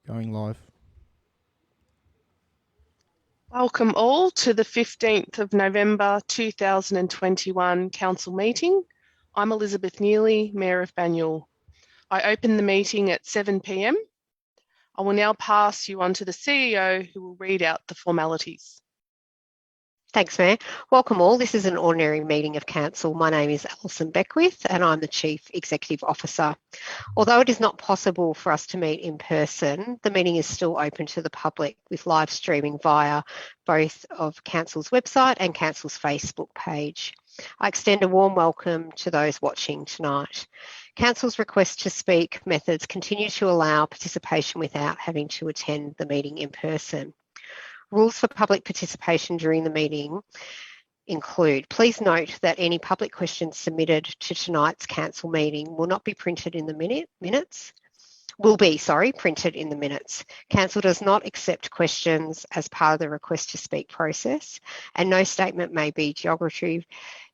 Going live. Welcome all to the 15th of November 2021 Council meeting. I'm Elizabeth Neely, Mayor of Banyule. I open the meeting at 7 p.m. I will now pass you on to the CEO who will read out the formalities. Thanks, Mayor. Welcome all. This is an ordinary meeting of Council. My name is Alison Beckwith and I'm the Chief Executive Officer. Although it is not possible for us to meet in person, the meeting is still open to the public with live streaming via both of Council's website and Council's Facebook page. I extend a warm welcome to those watching tonight. Council's request to speak methods continue to allow participation without having to attend the meeting in person. Rules for public participation during the meeting include, please note that any public questions submitted to tonight's council meeting will not be printed in the minutes. Printed in the minutes. Council does not accept questions as part of the request to speak process, and no statement may be derogatory,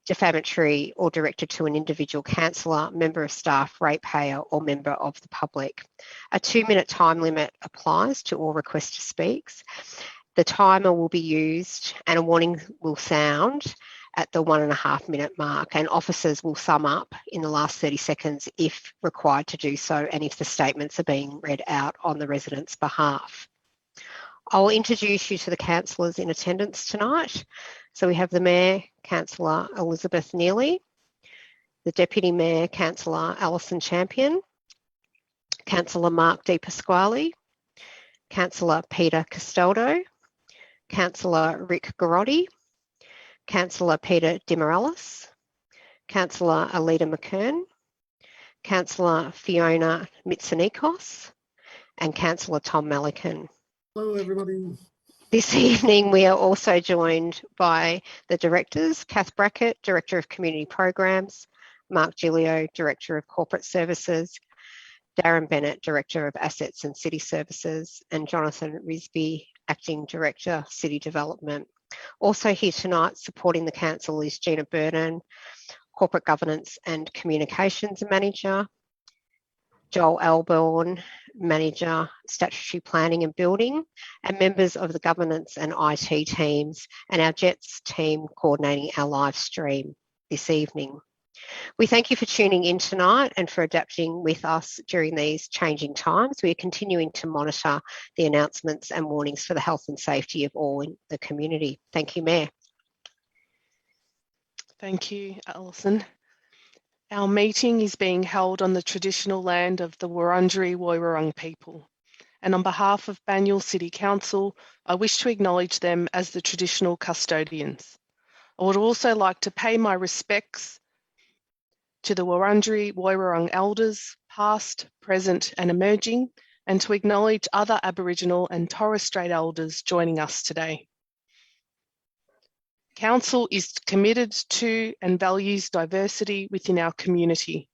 defamatory or directed to an individual councillor, member of staff, ratepayer or member of the public. A 2-minute time limit applies to all requests to speaks. The timer will be used and a warning will sound at the 1.5 minute mark, and officers will sum up in the last 30 seconds if required to do so and if the statements are being read out on the residents' behalf. I'll introduce you to the councillors in attendance tonight. So we have the Mayor, Councillor Elizabeth Neely, the Deputy Mayor, Councillor Alison Champion, Councillor Mark Di Pasquale, Councillor Peter Castaldo, Councillor Rick Garotti, Councillor Peter Dimorales, Councillor Alida McKern, Councillor Fiona Mitsonikos, and Councillor Tom Melican. Hello, everybody. This evening, we are also joined by the directors, Kath Brackett, Director of Community Programs, Mark Gilio, Director of Corporate Services, Darren Bennett, Director of Assets and City Services, and Jonathan Risby, Acting Director, City Development. Also here tonight supporting the council is Gina Burden, Corporate Governance and Communications Manager, Joel Alborn, Manager, Statutory Planning and Building, and members of the governance and IT teams, and our JETS team coordinating our live stream this evening. We thank you for tuning in tonight and for adapting with us during these changing times. We are continuing to monitor the announcements and warnings for the health and safety of all in the community. Thank you, Mayor. Thank you, Alison. Our meeting is being held on the traditional land of the Wurundjeri Woiwurrung people. And on behalf of Banyule City Council, I wish to acknowledge them as the traditional custodians. I would also like to pay my respects to the Wurundjeri Woiwurrung elders, past, present and emerging, and to acknowledge other Aboriginal and Torres Strait elders joining us today. Council is committed to and values diversity within our community.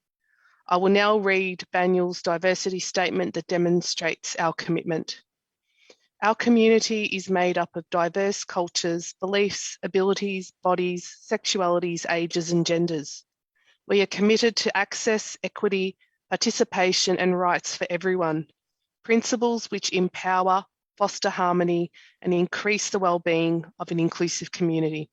I will now read Banyule's diversity statement that demonstrates our commitment. Our community is made up of diverse cultures, beliefs, abilities, bodies, sexualities, ages and genders. We are committed to access, equity, participation and rights for everyone, principles which empower, foster harmony and increase the well-being of an inclusive community.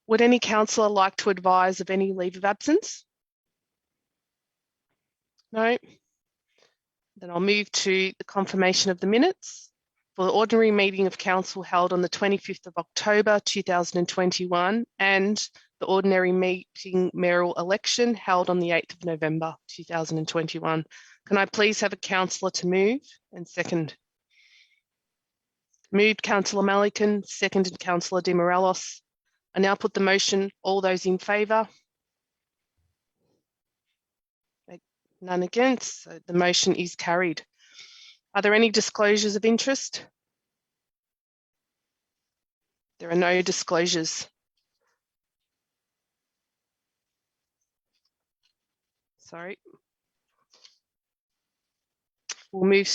Would any councillor like to advise of any leave of absence? No? Then I'll move to the confirmation of the minutes for the ordinary meeting of council held on the 25th of October 2021 and the ordinary meeting mayoral election held on the 8th of November 2021. Can I please have a councillor to move and second? Moved Councillor Melican, seconded Councillor Dimorales. I now put the motion. All those in favour? None against, so the motion is carried. Are there any disclosures of interest? There are no disclosures. Sorry. We'll move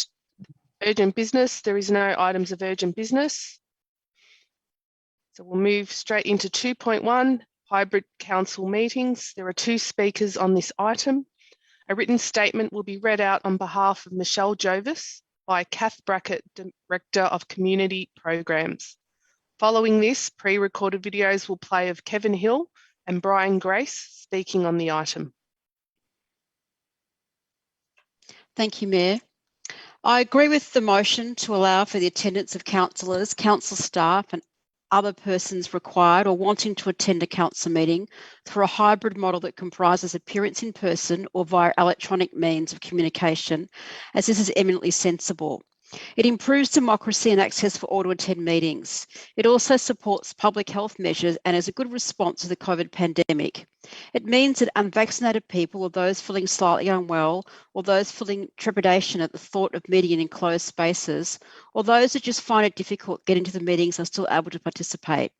urgent business. There is no items of urgent business. So we'll move straight into 2.1, hybrid council meetings. There are 2 speakers on this item. A written statement will be read out on behalf of Michelle Jovis by Kath Brackett, Director of Community Programs. Following this, pre-recorded videos will play of Kevin Hill and Brian Grace speaking on the item. Thank you, Mayor. I agree with the motion to allow for the attendance of councillors, council staff and other persons required or wanting to attend a council meeting through a hybrid model that comprises appearance in person or via electronic means of communication, as this is eminently sensible. It improves democracy and access for all to attend meetings. It also supports public health measures and is a good response to the COVID pandemic. It means that unvaccinated people or those feeling slightly unwell or those feeling trepidation at the thought of meeting in enclosed spaces or those who just find it difficult getting to the meetings are still able to participate.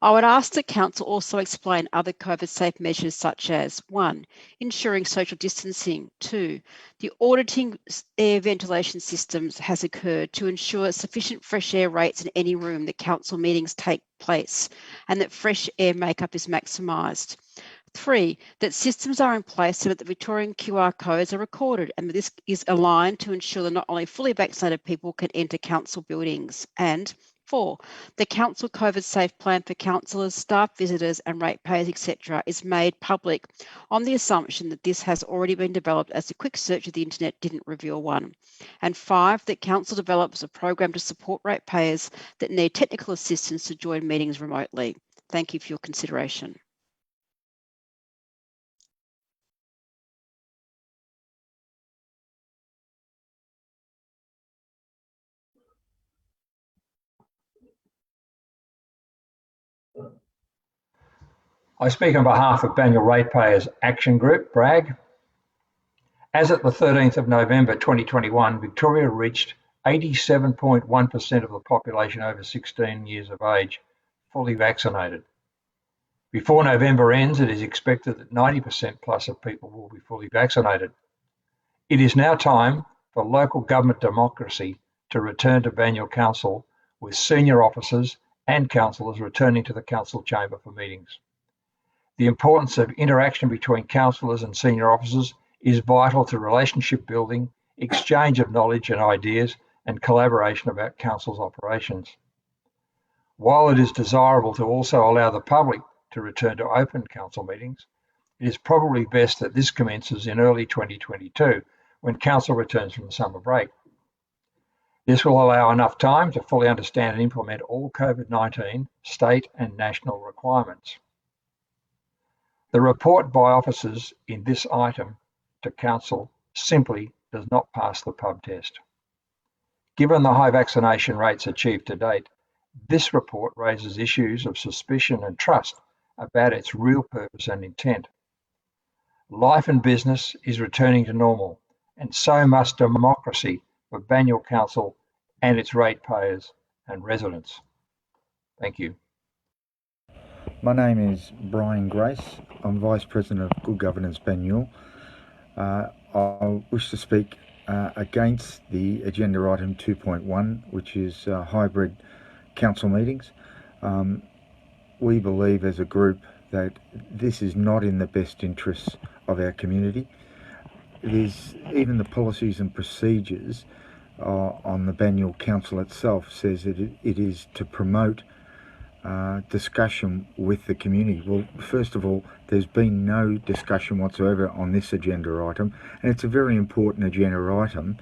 I would ask that Council also explain other COVID-safe measures such as 1. Ensuring social distancing. 2. The auditing air ventilation systems has occurred to ensure sufficient fresh air rates in any room that Council meetings take place and that fresh air makeup is maximised. 3. That systems are in place so that the Victorian QR codes are recorded and that this is aligned to ensure that not only fully vaccinated people can enter council buildings. And 4. The council COVID safe plan for councillors, staff, visitors and ratepayers, etc. is made public on the assumption that this has already been developed as a quick search of the internet didn't reveal one. And 5. That council develops a program to support ratepayers that need technical assistance to join meetings remotely. Thank you for your consideration. I speak on behalf of Banyule Ratepayers Action Group, BRAG. As at the 13th of November 2021, Victoria reached 87.1% of the population over 16 years of age fully vaccinated. Before November ends, it is expected that 90% plus of people will be fully vaccinated. It is now time for local government democracy to return to Banyule Council, with senior officers and councillors returning to the council chamber for meetings. The importance of interaction between councillors and senior officers is vital to relationship building, exchange of knowledge and ideas, and collaboration about council's operations. While it is desirable to also allow the public to return to open council meetings, it is probably best that this commences in early 2022, when council returns from the summer break. This will allow enough time to fully understand and implement all COVID-19 state and national requirements. The report by officers in this item to council simply does not pass the pub test. Given the high vaccination rates achieved to date, this report raises issues of suspicion and trust about its real purpose and intent. Life and business is returning to normal, and so must democracy for Banyule Council and its ratepayers and residents. Thank you. My name is Brian Grace. I'm Vice President of Good Governance Banyule. I wish to speak against the agenda item 2.1, which is hybrid council meetings. We believe as a group that this is not in the best interests of our community. It is, even the policies and procedures on the Banyule Council itself says that it is to promote discussion with the community. Well, first of all, there's been no discussion whatsoever on this agenda item, and it's a very important agenda item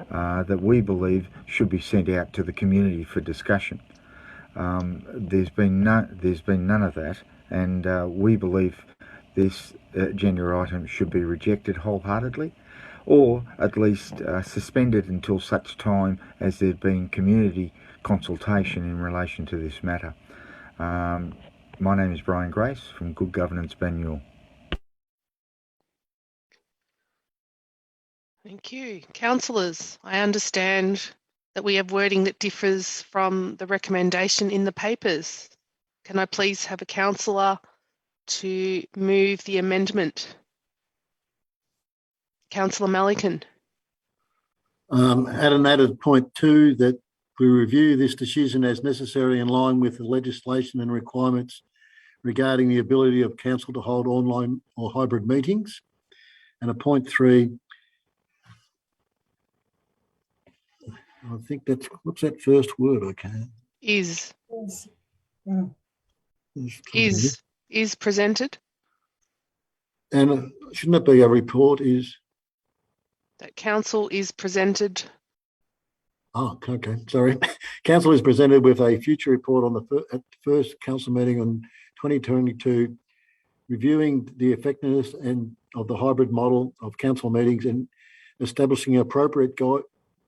that we believe should be sent out to the community for discussion. There's been none of that, and we believe this agenda item should be rejected wholeheartedly, or at least suspended until such time as there's been community consultation in relation to this matter. My name is Brian Grace from Good Governance Banyule. Thank you. Councillors, I understand that we have wording that differs from the recommendation in the papers. Can I please have a councillor to move the amendment? Councillor Malikan. Add an added point 2 that we review this decision as necessary in line with the legislation and requirements regarding the ability of council to hold online or hybrid meetings. And a point 3, I think that's, what's that first word? I can't. Is Is. is presented. And shouldn't it be a report is? That council is presented. Oh, okay, sorry. Council is presented with a future report on at the first council meeting on 2022, reviewing the effectiveness of the hybrid model of council meetings and establishing appropriate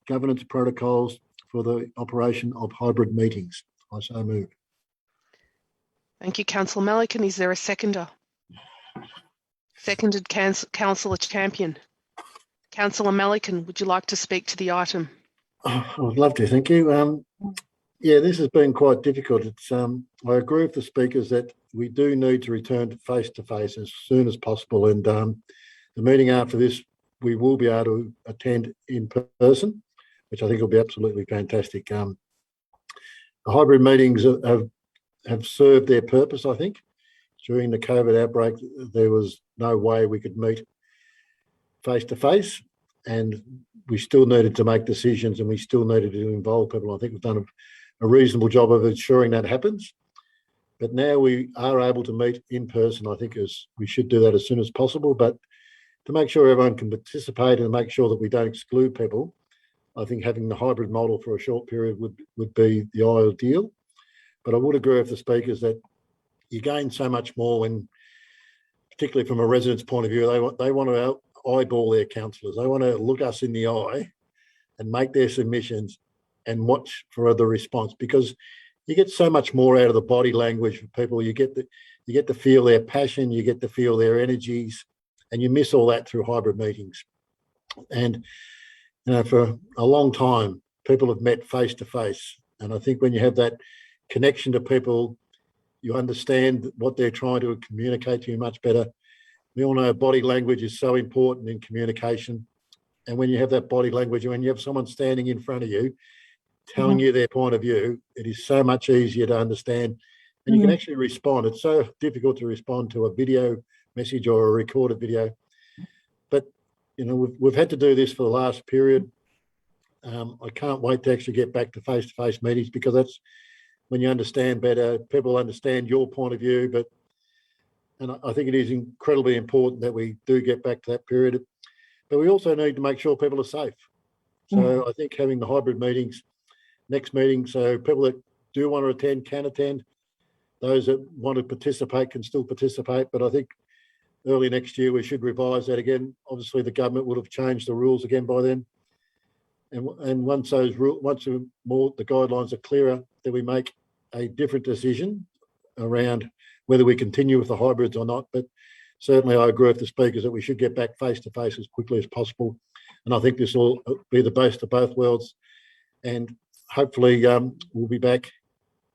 governance protocols for the operation of hybrid meetings. I so move. Thank you, Councillor Melican. Is there a seconder? Seconded, Councillor Champion. Councillor Melican, would you like to speak to the item? Oh, I'd love to, thank you. Yeah, this has been quite difficult. It's I agree with the speakers that we do need to return to face as soon as possible, and the meeting after this we will be able to attend in person, which I think will be absolutely fantastic. The hybrid meetings have served their purpose, I think. During the COVID outbreak, there was no way we could meet face to face, and we still needed to make decisions and we still needed to involve people. I think we've done a reasonable job of ensuring that happens. But now we are able to meet in person. I think we should do that as soon as possible. But to make sure everyone can participate and make sure that we don't exclude people, I think having the hybrid model for a short period would be the ideal. But I would agree with the speakers that you gain so much more when, particularly from a resident's point of view, they want to eyeball their councillors. They want to look us in the eye and make their submissions and watch for the response, because you get so much more out of the body language of people. You get to feel their passion, you get to feel their energies, and you miss all that through hybrid meetings. And for a long time, people have met face to face, and I think when you have that connection to people, you understand what they're trying to communicate to you much better. We all know body language is so important in communication. And when you have that body language, when you have someone standing in front of you, telling you their point of view, it is so much easier to understand. And you can actually respond. It's so difficult to respond to a video message or a recorded video. But, we've had to do this for the last period. I can't wait to actually get back to face-to-face meetings, because that's when you understand better, people understand your point of view. And I think it is incredibly important that we do get back to that period. But we also need to make sure people are safe. So I think having the hybrid meetings, next meeting, so people that do want to attend can attend. Those that want to participate can still participate. But I think early next year we should revise that again. Obviously, the government would have changed the rules again by then. And once the guidelines are clearer, then we make a different decision around whether we continue with the hybrids or not. But certainly I agree with the speakers that we should get back face to face as quickly as possible. And I think this will be the best of both worlds. And hopefully we'll be back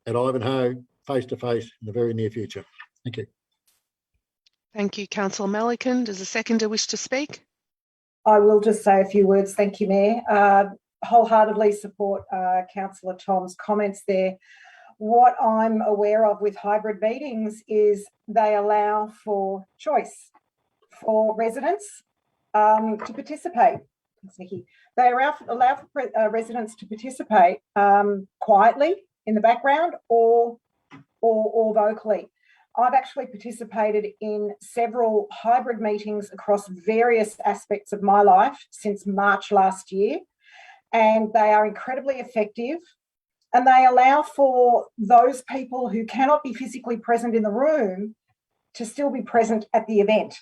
at Ivanhoe face to face in the very near future. Thank you. Thank you, Councillor Melican. Does the seconder wish to speak? I will just say a few words. Thank you, Mayor. Wholeheartedly support Councillor Thom's comments there. What I'm aware of with hybrid meetings is they allow for choice for residents to participate. Thanks, Nikki. They allow for residents to participate quietly in the background or vocally. I've actually participated in several hybrid meetings across various aspects of my life since March last year, and they are incredibly effective. And they allow for those people who cannot be physically present in the room to still be present at the event.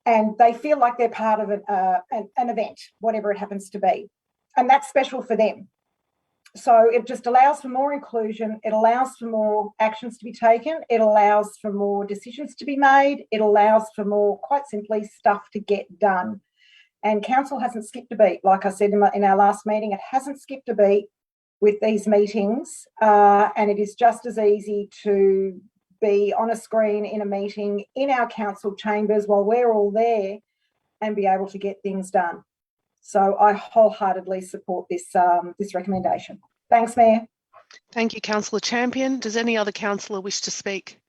And they feel like they're part of an event, whatever it happens to be. And that's special for them. So it just allows for more inclusion. It allows for more actions to be taken. It allows for more decisions to be made. It allows for more, quite simply, stuff to get done. And council hasn't skipped a beat. Like I said in our last meeting, it hasn't skipped a beat with these meetings, and it is just as easy to be on a screen in a meeting in our council chambers while we're all there and be able to get things done. So I wholeheartedly support this recommendation. Thanks, Mayor. Thank you, Councillor Champion. Does any other councillor wish to speak?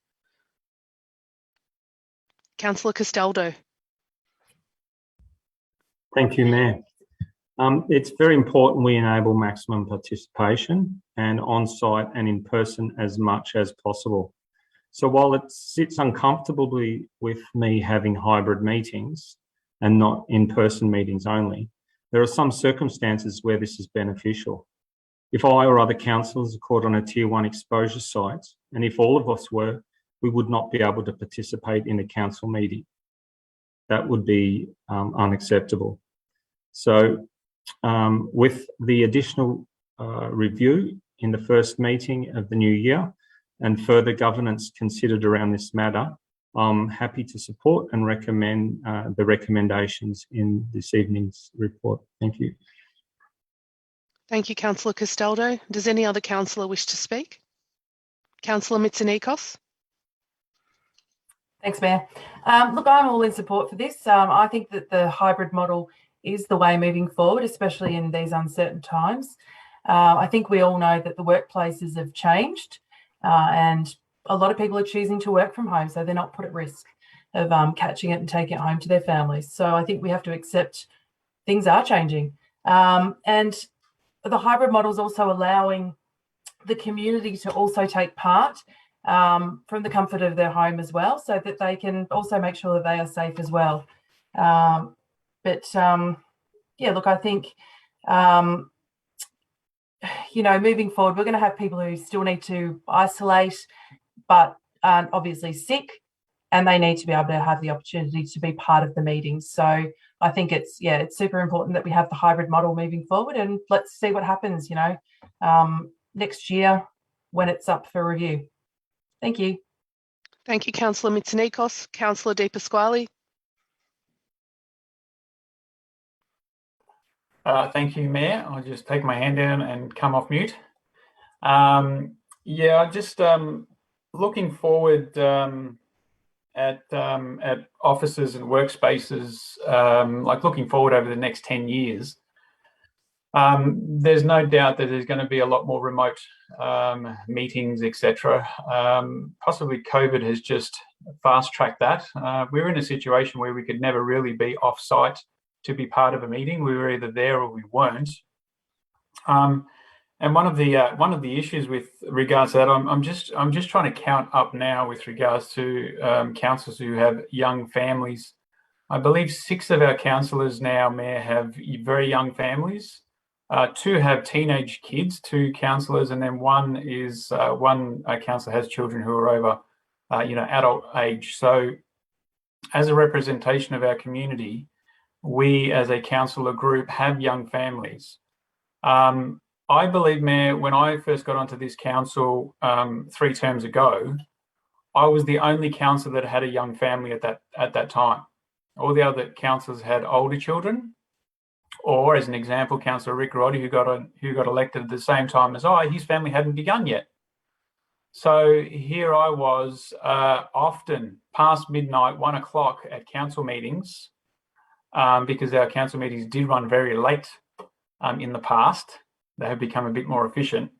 Councillor Castaldo. Thank you, Mayor. It's very important we enable maximum participation and on-site and in person as much as possible. So while it sits uncomfortably with me having hybrid meetings and not in-person meetings only, there are some circumstances where this is beneficial. If I or other councillors are caught on a Tier 1 exposure site, and if all of us were, we would not be able to participate in a council meeting. That would be unacceptable. So with the additional review in the first meeting of the new year and further governance considered around this matter, I'm happy to support and recommend the recommendations in this evening's report. Thank you. Thank you, Councillor Castaldo. Does any other councillor wish to speak? Councillor Mitsonikos. Thanks, Mayor. Look, I'm all in support for this. I think that the hybrid model is the way moving forward, especially in these uncertain times. I think we all know that the workplaces have changed and a lot of people are choosing to work from home, so they're not put at risk of catching it and taking it home to their families. So I think we have to accept things are changing. And the hybrid model is also allowing the community to also take part from the comfort of their home as well, so that they can also make sure that they are safe as well. Yeah, look, I think, you know, moving forward, we're going to have people who still need to isolate, but aren't obviously sick, and they need to be able to have the opportunity to be part of the meeting. So I think it's super important that we have the hybrid model moving forward, and let's see what happens, you know, next year when it's up for review. Thank you. Thank you, Councillor Mitsonikos. Councillor De Pasquale. Thank you, Mayor. I'll just take my hand down and come off mute. Yeah, just looking forward at offices and workspaces, like looking forward over the next 10 years, there's no doubt that there's going to be a lot more remote meetings, etc. Possibly COVID has just fast-tracked that. We're in a situation where we could never really be off-site to be part of a meeting. We were either there or we weren't. And one of the issues with regards to that, I'm just trying to count up now with regards to councillors who have young families. I believe 6 of our councillors now, Mayor, have very young families. 2 have teenage kids, 2 councillors, and then one councillor has children who are over, adult age. So, as a representation of our community, we as a councillor group have young families. I believe, Mayor, when I first got onto this council 3 terms ago, I was the only councillor that had a young family at that time. All the other councillors had older children, or as an example, Councillor Rick Roddy, who got elected at the same time as I, his family hadn't begun yet. So here I was, often past midnight, 1 o'clock at council meetings, because our council meetings did run very late in the past. They have become a bit more efficient.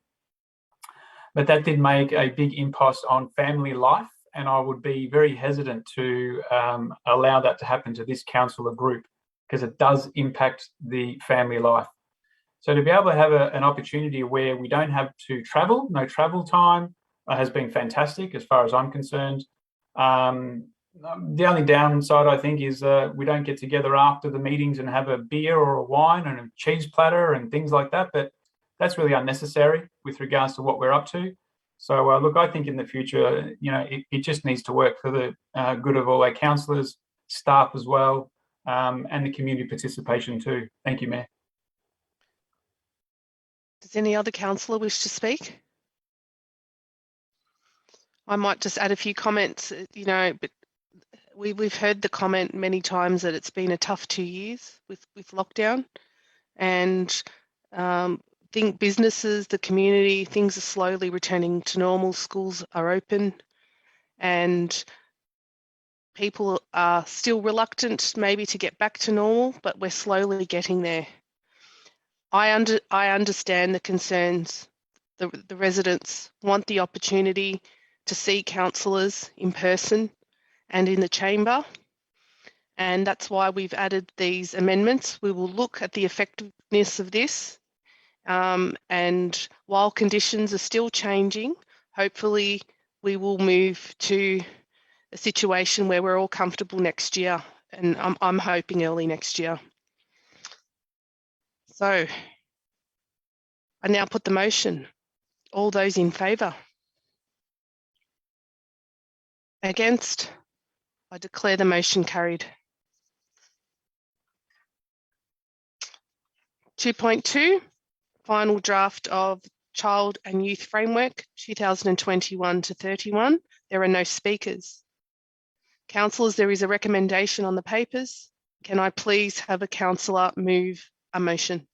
But that did make a big impact on family life, and I would be very hesitant to allow that to happen to this councillor group, because it does impact the family life. So to be able to have an opportunity where we don't have to travel, no travel time, has been fantastic as far as I'm concerned. The only downside, I think, is we don't get together after the meetings and have a beer or a wine and a cheese platter and things like that. But that's really unnecessary with regards to what we're up to. So, look, I think in the future, it just needs to work for the good of all our councillors, staff as well, and the community participation too. Thank you, Mayor. Does any other councillor wish to speak? I might just add a few comments, but we've heard the comment many times that it's been a tough 2 years with lockdown, and think businesses, the community, things are slowly returning to normal. Schools are open, and people are still reluctant maybe to get back to normal, but we're slowly getting there. I understand the concerns. The residents want the opportunity to see councillors in person and in the chamber, And that's why we've added these amendments. We will look at the effectiveness of this. And while conditions are still changing, hopefully we will move to a situation where we're all comfortable next year. And I'm hoping early next year. So I now put the motion. All those in favour? Against? I declare the motion carried. 2.2, final draft of Child and Youth Framework 2021 to 31. There are no speakers. Councillors, there is a recommendation on the papers. Can I please have a councillor move a motion?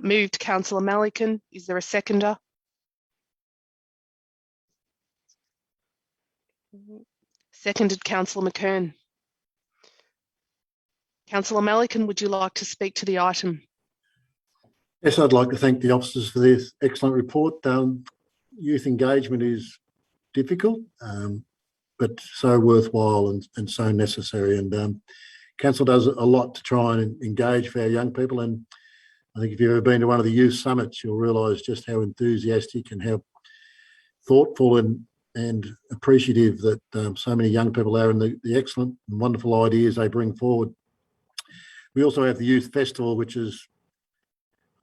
Moved Councillor Malikan. Is there a seconder? Seconded Councillor McKern. Councillor Malikan, would you like to speak to the item? Yes, I'd like to thank the officers for this excellent report. Youth engagement is difficult, but so worthwhile and so necessary. And Council does a lot to try and engage for our young people. And I think if you've ever been to one of the youth summits, you'll realise just how enthusiastic and how thoughtful and appreciative that so many young people are, and the excellent and wonderful ideas they bring forward. We also have the Youth Festival, which is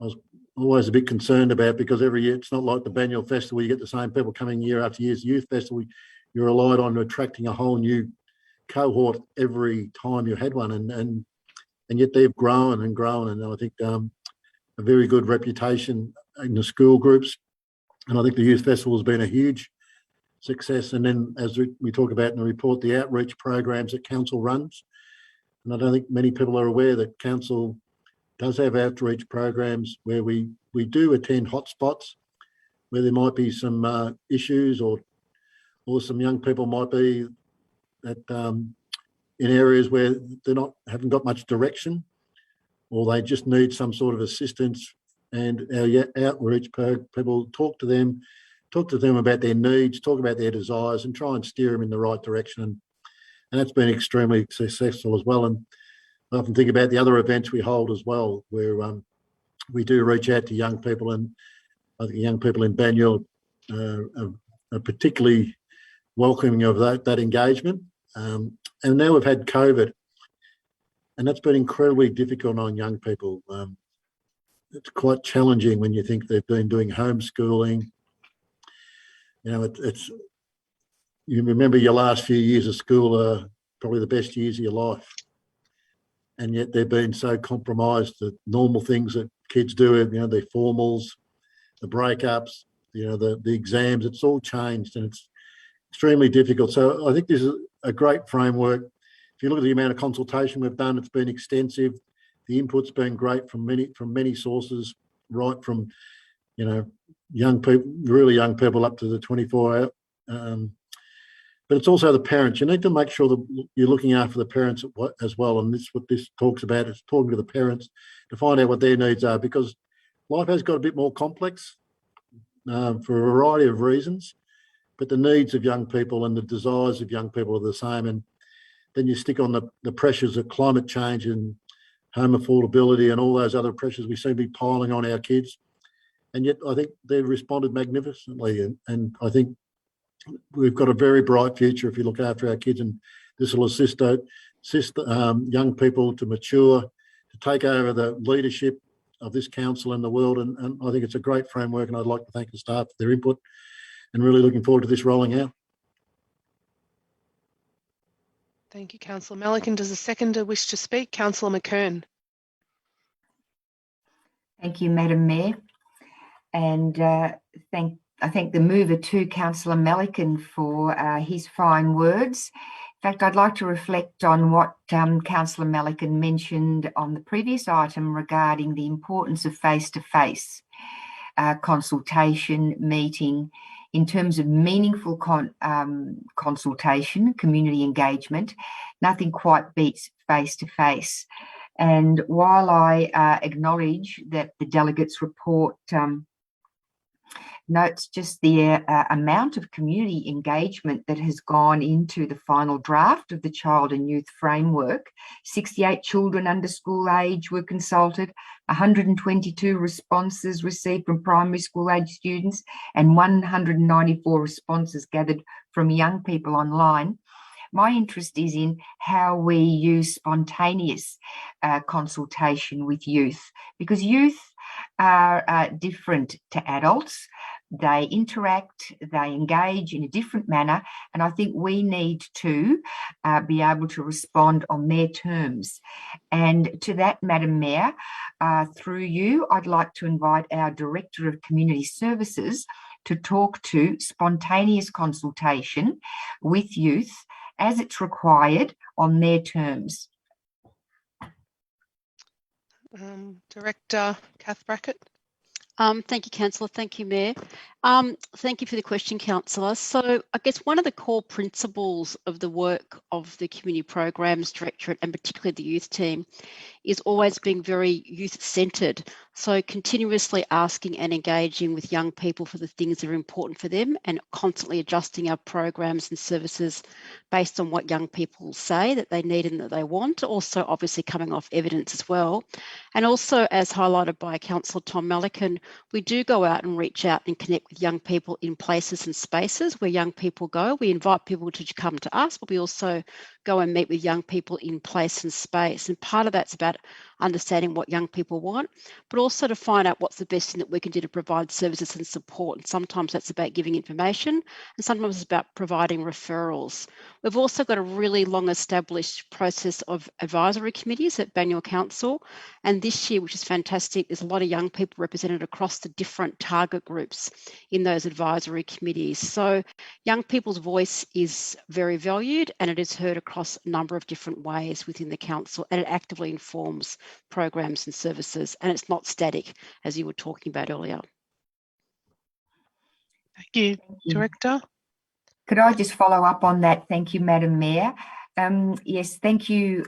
I was always a bit concerned about, because every year it's not like the Banyule Festival, you get the same people coming year after year. Youth Festival, you relied on attracting a whole new cohort every time you had one, and yet they've grown and grown, and I think a very good reputation in the school groups. And I think the Youth Festival has been a huge success. And then, as we talk about in the report, the outreach programs that Council runs. And I don't think many people are aware that Council does have outreach programs where we do attend hotspots where there might be some issues, or some young people might be at, in areas where haven't got much direction, or they just need some sort of assistance. And our outreach people talk to them about their needs, talk about their desires, and try and steer them in the right direction. And that's been extremely successful as well. And I often think about the other events we hold as well, where we do reach out to young people, and I think young people in Banyule are particularly welcoming of that engagement. And now we've had COVID, and that's been incredibly difficult on young people. It's quite challenging when you think they've been doing homeschooling. You know, you remember your last few years of school are probably the best years of your life. And yet they've been so compromised that normal things that kids do, you know, their formals, the breakups, you know, the exams, it's all changed, and it's extremely difficult. So I think this is a great framework. If you look at the amount of consultation we've done, it's been extensive. The input's been great from many sources, right from, you know, young people, really young people, up to the 24-hour. But it's also the parents. You need to make sure that you're looking after the parents as well. And this is what this talks about, is talking to the parents to find out what their needs are, because life has got a bit more complex for a variety of reasons, but the needs of young people and the desires of young people are the same. And then you stick on the pressures of climate change and home affordability and all those other pressures we seem to be piling on our kids. And yet I think they've responded magnificently. And I think we've got a very bright future if you look after our kids, and this will assist young people to mature, to take over the leadership of this council in the world. And I think it's a great framework, and I'd like to thank the staff for their input, and really looking forward to this rolling out. Thank you, Councillor Malikan. Does the seconder wish to speak? Councillor McKern. Thank you, Madam Mayor. And I thank the mover too, Councillor Malikan, for his fine words. In fact, I'd like to reflect on what Councillor Malikan mentioned on the previous item regarding the importance of face-to-face consultation, meeting, in terms of meaningful consultation, community engagement. Nothing quite beats face-to-face. And while I acknowledge that the delegates' report notes just the amount of community engagement that has gone into the final draft of the Child and Youth Framework. 68 children under school age were consulted, 122 responses received from primary school age students, and 194 responses gathered from young people online. My interest is in how we use spontaneous consultation with youth, because youth are different to adults. They interact, they engage in a different manner, and I think we need to be able to respond on their terms. And to that, Madam Mayor, through you, I'd like to invite our Director of Community Services to talk to spontaneous consultation with youth as it's required on their terms. Director Kath Brackett. Thank you, Councillor. Thank you, Mayor. Thank you for the question, Councillor. So I guess one of the core principles of the work of the Community Programs Directorate, and particularly the youth team, is always being very youth-centred. So continuously asking and engaging with young people for the things that are important for them, and constantly adjusting our programs and services based on what young people say that they need and that they want. Also, obviously coming off evidence as well. And also, as highlighted by Councillor Tom Melican, we do go out and reach out and connect with young people in places and spaces where young people go. We invite people to come to us, but we also go and meet with young people in place and space. And part of that's about understanding what young people want, but also to find out what's the best thing that we can do to provide services and support. And sometimes that's about giving information, and sometimes it's about providing referrals. We've also got a really long established process of advisory committees at Banyule Council. And this year, which is fantastic, there's a lot of young people represented across the different target groups in those advisory committees. So young people's voice is very valued, and it is heard across a number of different ways within the council, and it actively informs programs and services, and it's not static, as you were talking about earlier. Thank you, Director. Could I just follow up on that? Thank you, Madam Mayor. Yes, thank you,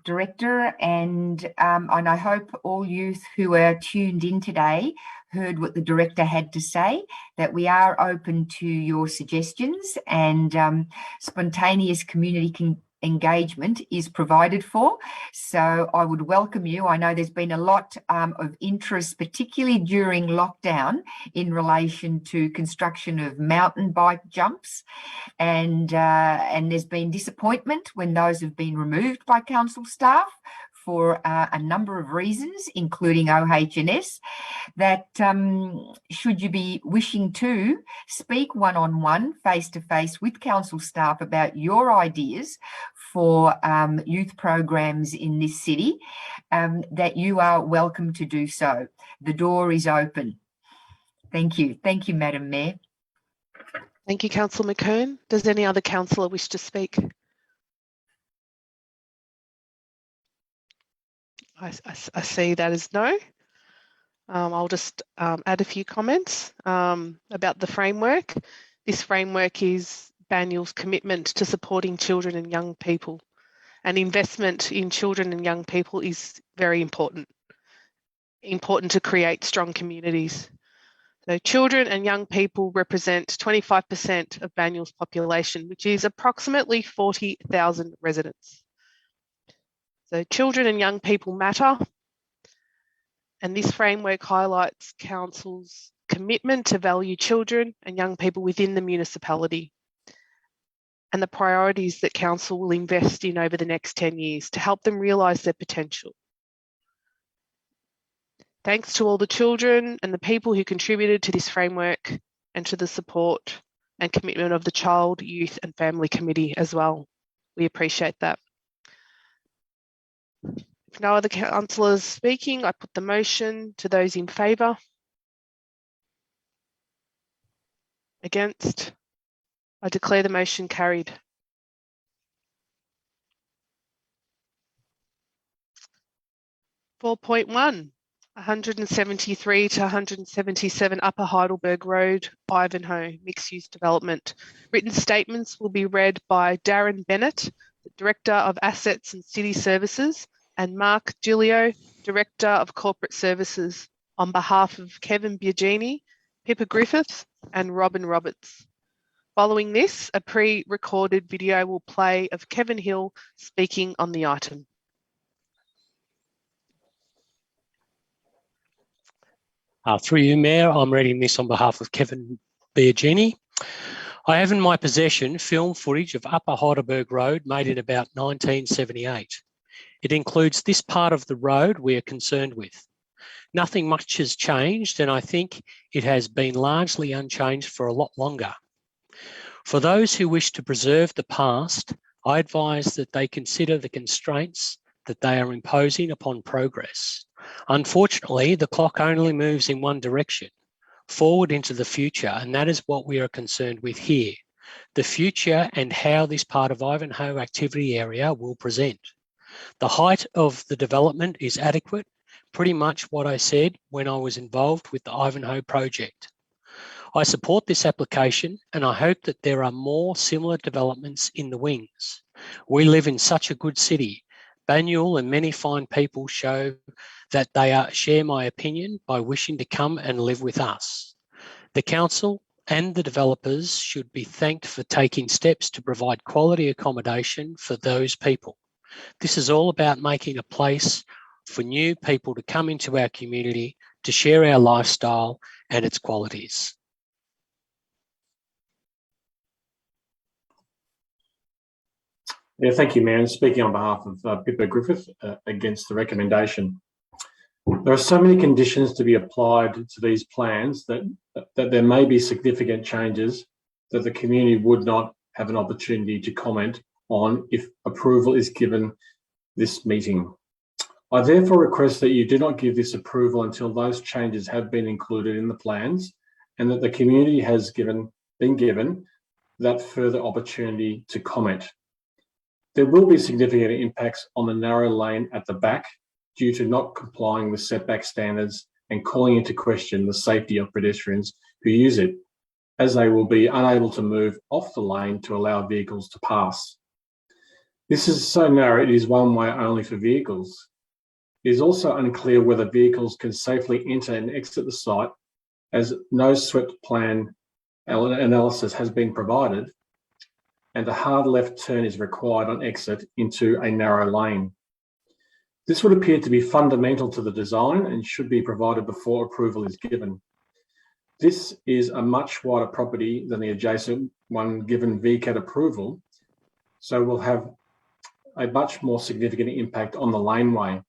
Director, and I hope all youth who are tuned in today heard what the Director had to say, that we are open to your suggestions, and spontaneous community engagement is provided for. So I would welcome you. I know there's been a lot of interest, particularly during lockdown, in relation to construction of mountain bike jumps, and there's been disappointment when those have been removed by council staff for a number of reasons, including OH&S, that should you be wishing to speak one-on-one, face-to-face with council staff about your ideas for youth programs in this city, that you are welcome to do so. The door is open. Thank you. Thank you, Madam Mayor. Thank you, Councillor McKern. Does any other councillor wish to speak? I see that as no. I'll just add a few comments about the framework. This framework is Banyule's commitment to supporting children and young people. And investment in children and young people is very important to create strong communities. So children and young people represent 25% of Banyule's population, which is approximately 40,000 residents. So children and young people matter, and this framework highlights Council's commitment to value children and young people within the municipality, and the priorities that Council will invest in over the next 10 years to help them realise their potential. Thanks to all the children and the people who contributed to this framework, and to the support and commitment of the Child, Youth and Family Committee as well. We appreciate that. If no other councillors speaking, I put the motion to those in favour. Against? I declare the motion carried. .1, 173 to 177 Upper Heidelberg Road, Ivanhoe, mixed-use development. Written statements will be read by Darren Bennett, the Director of Assets and City Services, and Mark Giglio, Director of Corporate Services, on behalf of Kevin Biagini, Pippa Griffith and Robin Roberts. Following this, a pre-recorded video will play of Kevin Hill speaking on the item. Through you, Mayor, I'm reading this on behalf of Kevin Biagini. I have in my possession film footage of Upper Heidelberg Road made in about 1978. It includes this part of the road we are concerned with. Nothing much has changed, and I think it has been largely unchanged for a lot longer. For those who wish to preserve the past, I advise that they consider the constraints that they are imposing upon progress. Unfortunately, the clock only moves in one direction, forward into the future, and that is what we are concerned with here. The future and how this part of Ivanhoe activity area will present. The height of the development is adequate, pretty much what I said when I was involved with the Ivanhoe project. I support this application and I hope that there are more similar developments in the wings. We live in such a good city. Banyule and many fine people show that they share my opinion by wishing to come and live with us. The council and the developers should be thanked for taking steps to provide quality accommodation for those people. This is all about making a place for new people to come into our community, to share our lifestyle and its qualities. Yeah, thank you, Mayor. And speaking on behalf of Pippa Griffith against the recommendation. There are so many conditions to be applied to these plans that there may be significant changes that the community would not have an opportunity to comment on if approval is given this meeting. I therefore request that you do not give this approval until those changes have been included in the plans and that the community has been given that further opportunity to comment. There will be significant impacts on the narrow lane at the back due to not complying with setback standards and calling into question the safety of pedestrians who use it, as they will be unable to move off the lane to allow vehicles to pass. This is so narrow it is one way only for vehicles. It is also unclear whether vehicles can safely enter and exit the site, as no swept plan analysis has been provided, and a hard left turn is required on exit into a narrow lane. This would appear to be fundamental to the design and should be provided before approval is given. This is a much wider property than the adjacent one given VCAT approval, so will have a much more significant impact on the laneway.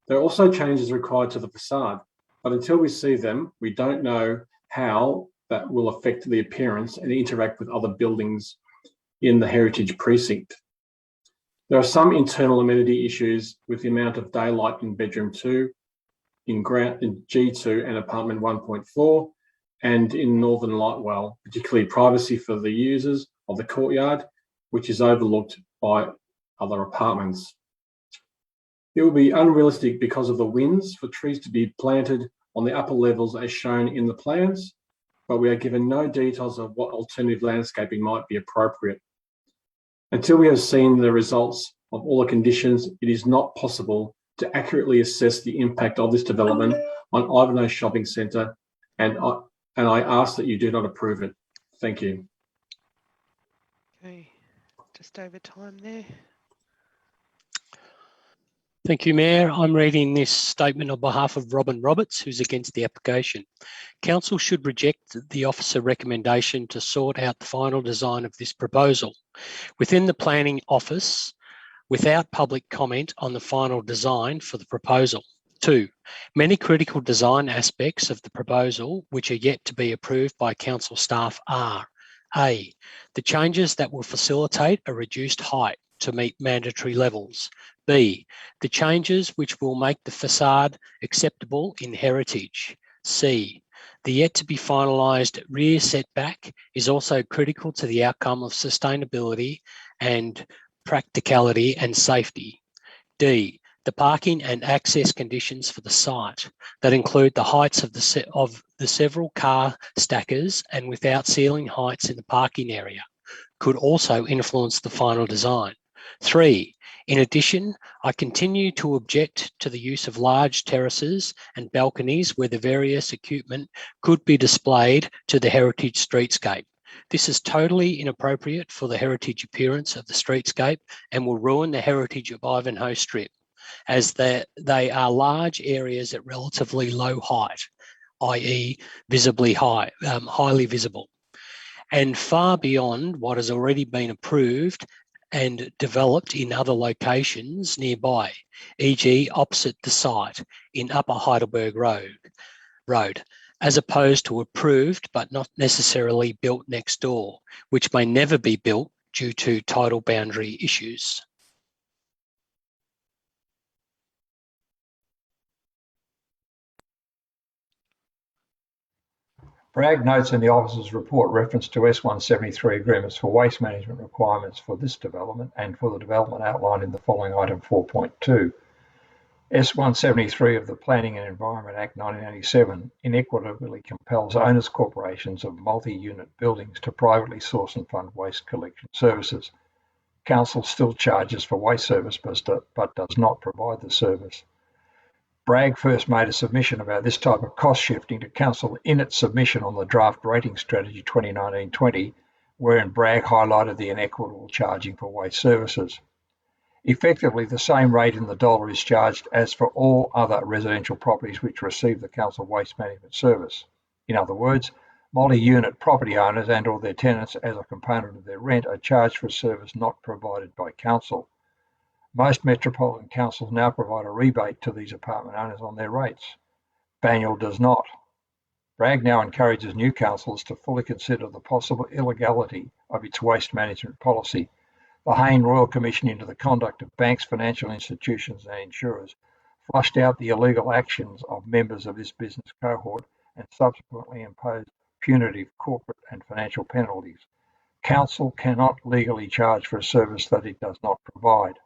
There are also changes required to the facade, but until we see them, we don't know how that will affect the appearance and interact with other buildings in the heritage precinct. There are some internal amenity issues with the amount of daylight in bedroom 2, in G2 and apartment 1.4, and in Northern Lightwell, particularly privacy for the users of the courtyard, which is overlooked by other apartments. It will be unrealistic because of the winds for trees to be planted on the upper levels as shown in the plans, but we are given no details of what alternative landscaping might be appropriate. Until we have seen the results of all the conditions, it is not possible to accurately assess the impact of this development on Ivanhoe Shopping Centre, and I ask that you do not approve it. Thank you. Okay, just over time there. Thank you, Mayor. I'm reading this statement on behalf of Robin Roberts, who's against the application. Council should reject the officer recommendation to sort out the final design of this proposal within the planning office without public comment on the final design for the proposal. 2, many critical design aspects of the proposal which are yet to be approved by council staff are: A, the changes that will facilitate a reduced height to meet mandatory levels. B, the changes which will make the facade acceptable in heritage. C, the yet to be finalised rear setback is also critical to the outcome of sustainability and practicality and safety. D, the parking and access conditions for the site that include the heights of the several car stackers and without ceiling heights in the parking area could also influence the final design. 3, In addition, I continue to object to the use of large terraces and balconies where the various equipment could be displayed to the heritage streetscape. This is totally inappropriate for the heritage appearance of the streetscape and will ruin the heritage of Ivanhoe Strip, as they are large areas at relatively low height, i.e. visibly high, highly visible, and far beyond what has already been approved and developed in other locations nearby, e.g. opposite the site in Upper Heidelberg Road, as opposed to approved but not necessarily built next door, which may never be built due to tidal boundary issues. Bragg notes in the officer's report reference to S173 agreements for waste management requirements for this development and for the development outlined in the following item 4.2. S173 of the Planning and Environment Act 1987 inequitably compels owners' corporations of multi-unit buildings to privately source and fund waste collection services. Council still charges for waste service but does not provide the service. Bragg first made a submission about this type of cost shifting to Council in its submission on the Draft Rating Strategy 2019-20, wherein Bragg highlighted the inequitable charging for waste services. Effectively, the same rate in the dollar is charged as for all other residential properties which receive the Council waste management service. In other words, multi-unit property owners and or their tenants as a component of their rent are charged for a service not provided by Council. Most metropolitan councils now provide a rebate to these apartment owners on their rates. Banyule does not. Bragg now encourages new councils to fully consider the possible illegality of its waste management policy. The Hayne Royal Commission into the conduct of banks, financial institutions and insurers flushed out the illegal actions of members of this business cohort and subsequently imposed punitive corporate and financial penalties. Council cannot legally charge for a service that it does not provide.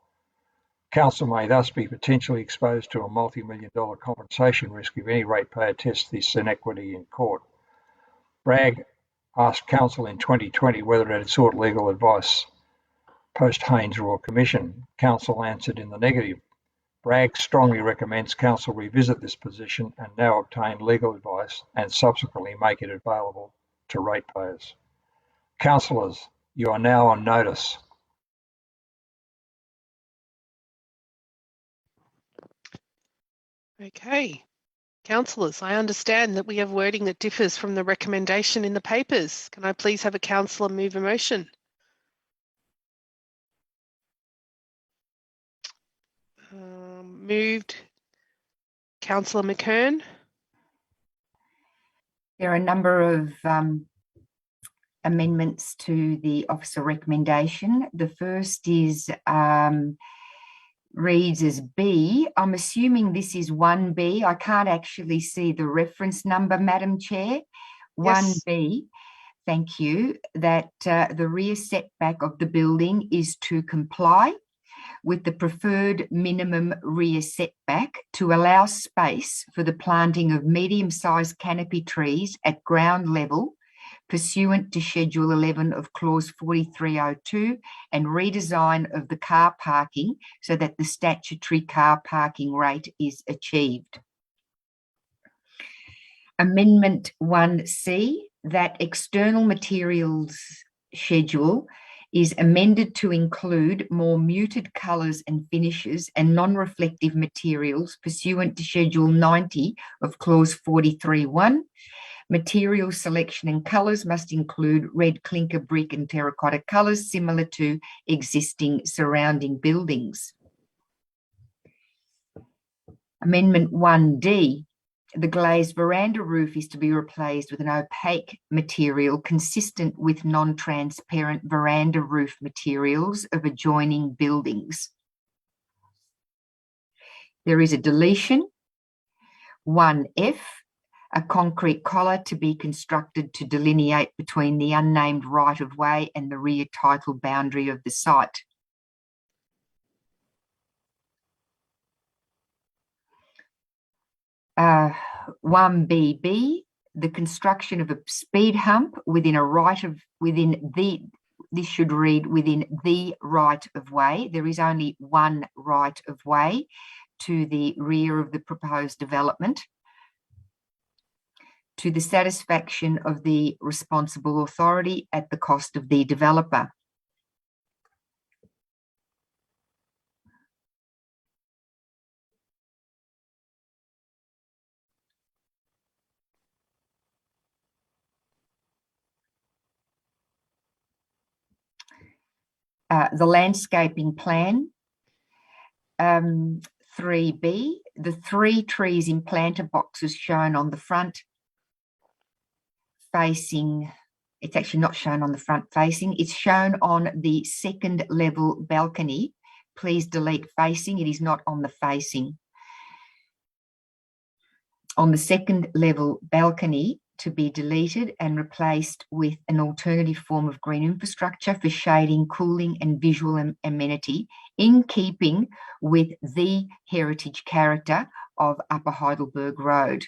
Council may thus be potentially exposed to a multi-million-dollar compensation risk if any ratepayer tests this inequity in court. Bragg asked Council in 2020 whether it had sought legal advice post-Haynes Royal Commission. Council answered in the negative. Bragg strongly recommends Council revisit this position and now obtain legal advice and subsequently make it available to ratepayers. Councillors, you are now on notice. Okay. Councillors, I understand that we have wording that differs from the recommendation in the papers. Can I please have a councillor move a motion? Moved. Councillor McKern. There are a number of amendments to the officer recommendation. The first is reads as B. I'm assuming this is 1B. I can't actually see the reference number, Madam Chair. Yes. 1B, thank you, that the rear setback of the building is to comply with the preferred minimum rear setback to allow space for the planting of medium-sized canopy trees at ground level pursuant to Schedule 11 of Clause 4302 and redesign of the car parking so that the statutory car parking rate is achieved. Amendment 1C, that external materials schedule is amended to include more muted colours and finishes and non-reflective materials pursuant to Schedule 90 of Clause 43.1. Material selection and colours must include red clinker, brick and terracotta colours similar to existing surrounding buildings. Amendment 1D, the glazed veranda roof is to be replaced with an opaque material consistent with non-transparent veranda roof materials of adjoining buildings. There is a deletion. 1F, a concrete collar to be constructed to delineate between the unnamed right-of-way and the rear title boundary of the site. Uh, 1BB, the construction of a speed hump within the this should read within the right of way. There is only one right of way to the rear of the proposed development, to the satisfaction of the responsible authority at the cost of the developer. The landscaping plan, 3B, the 3 trees in planter boxes shown on the front facing, it's actually not shown on the front facing, it's shown on the second level balcony. Please delete facing, it is not on the facing. On the second level balcony, to be deleted and replaced with an alternative form of green infrastructure for shading, cooling and visual amenity in keeping with the heritage character of Upper Heidelberg Road.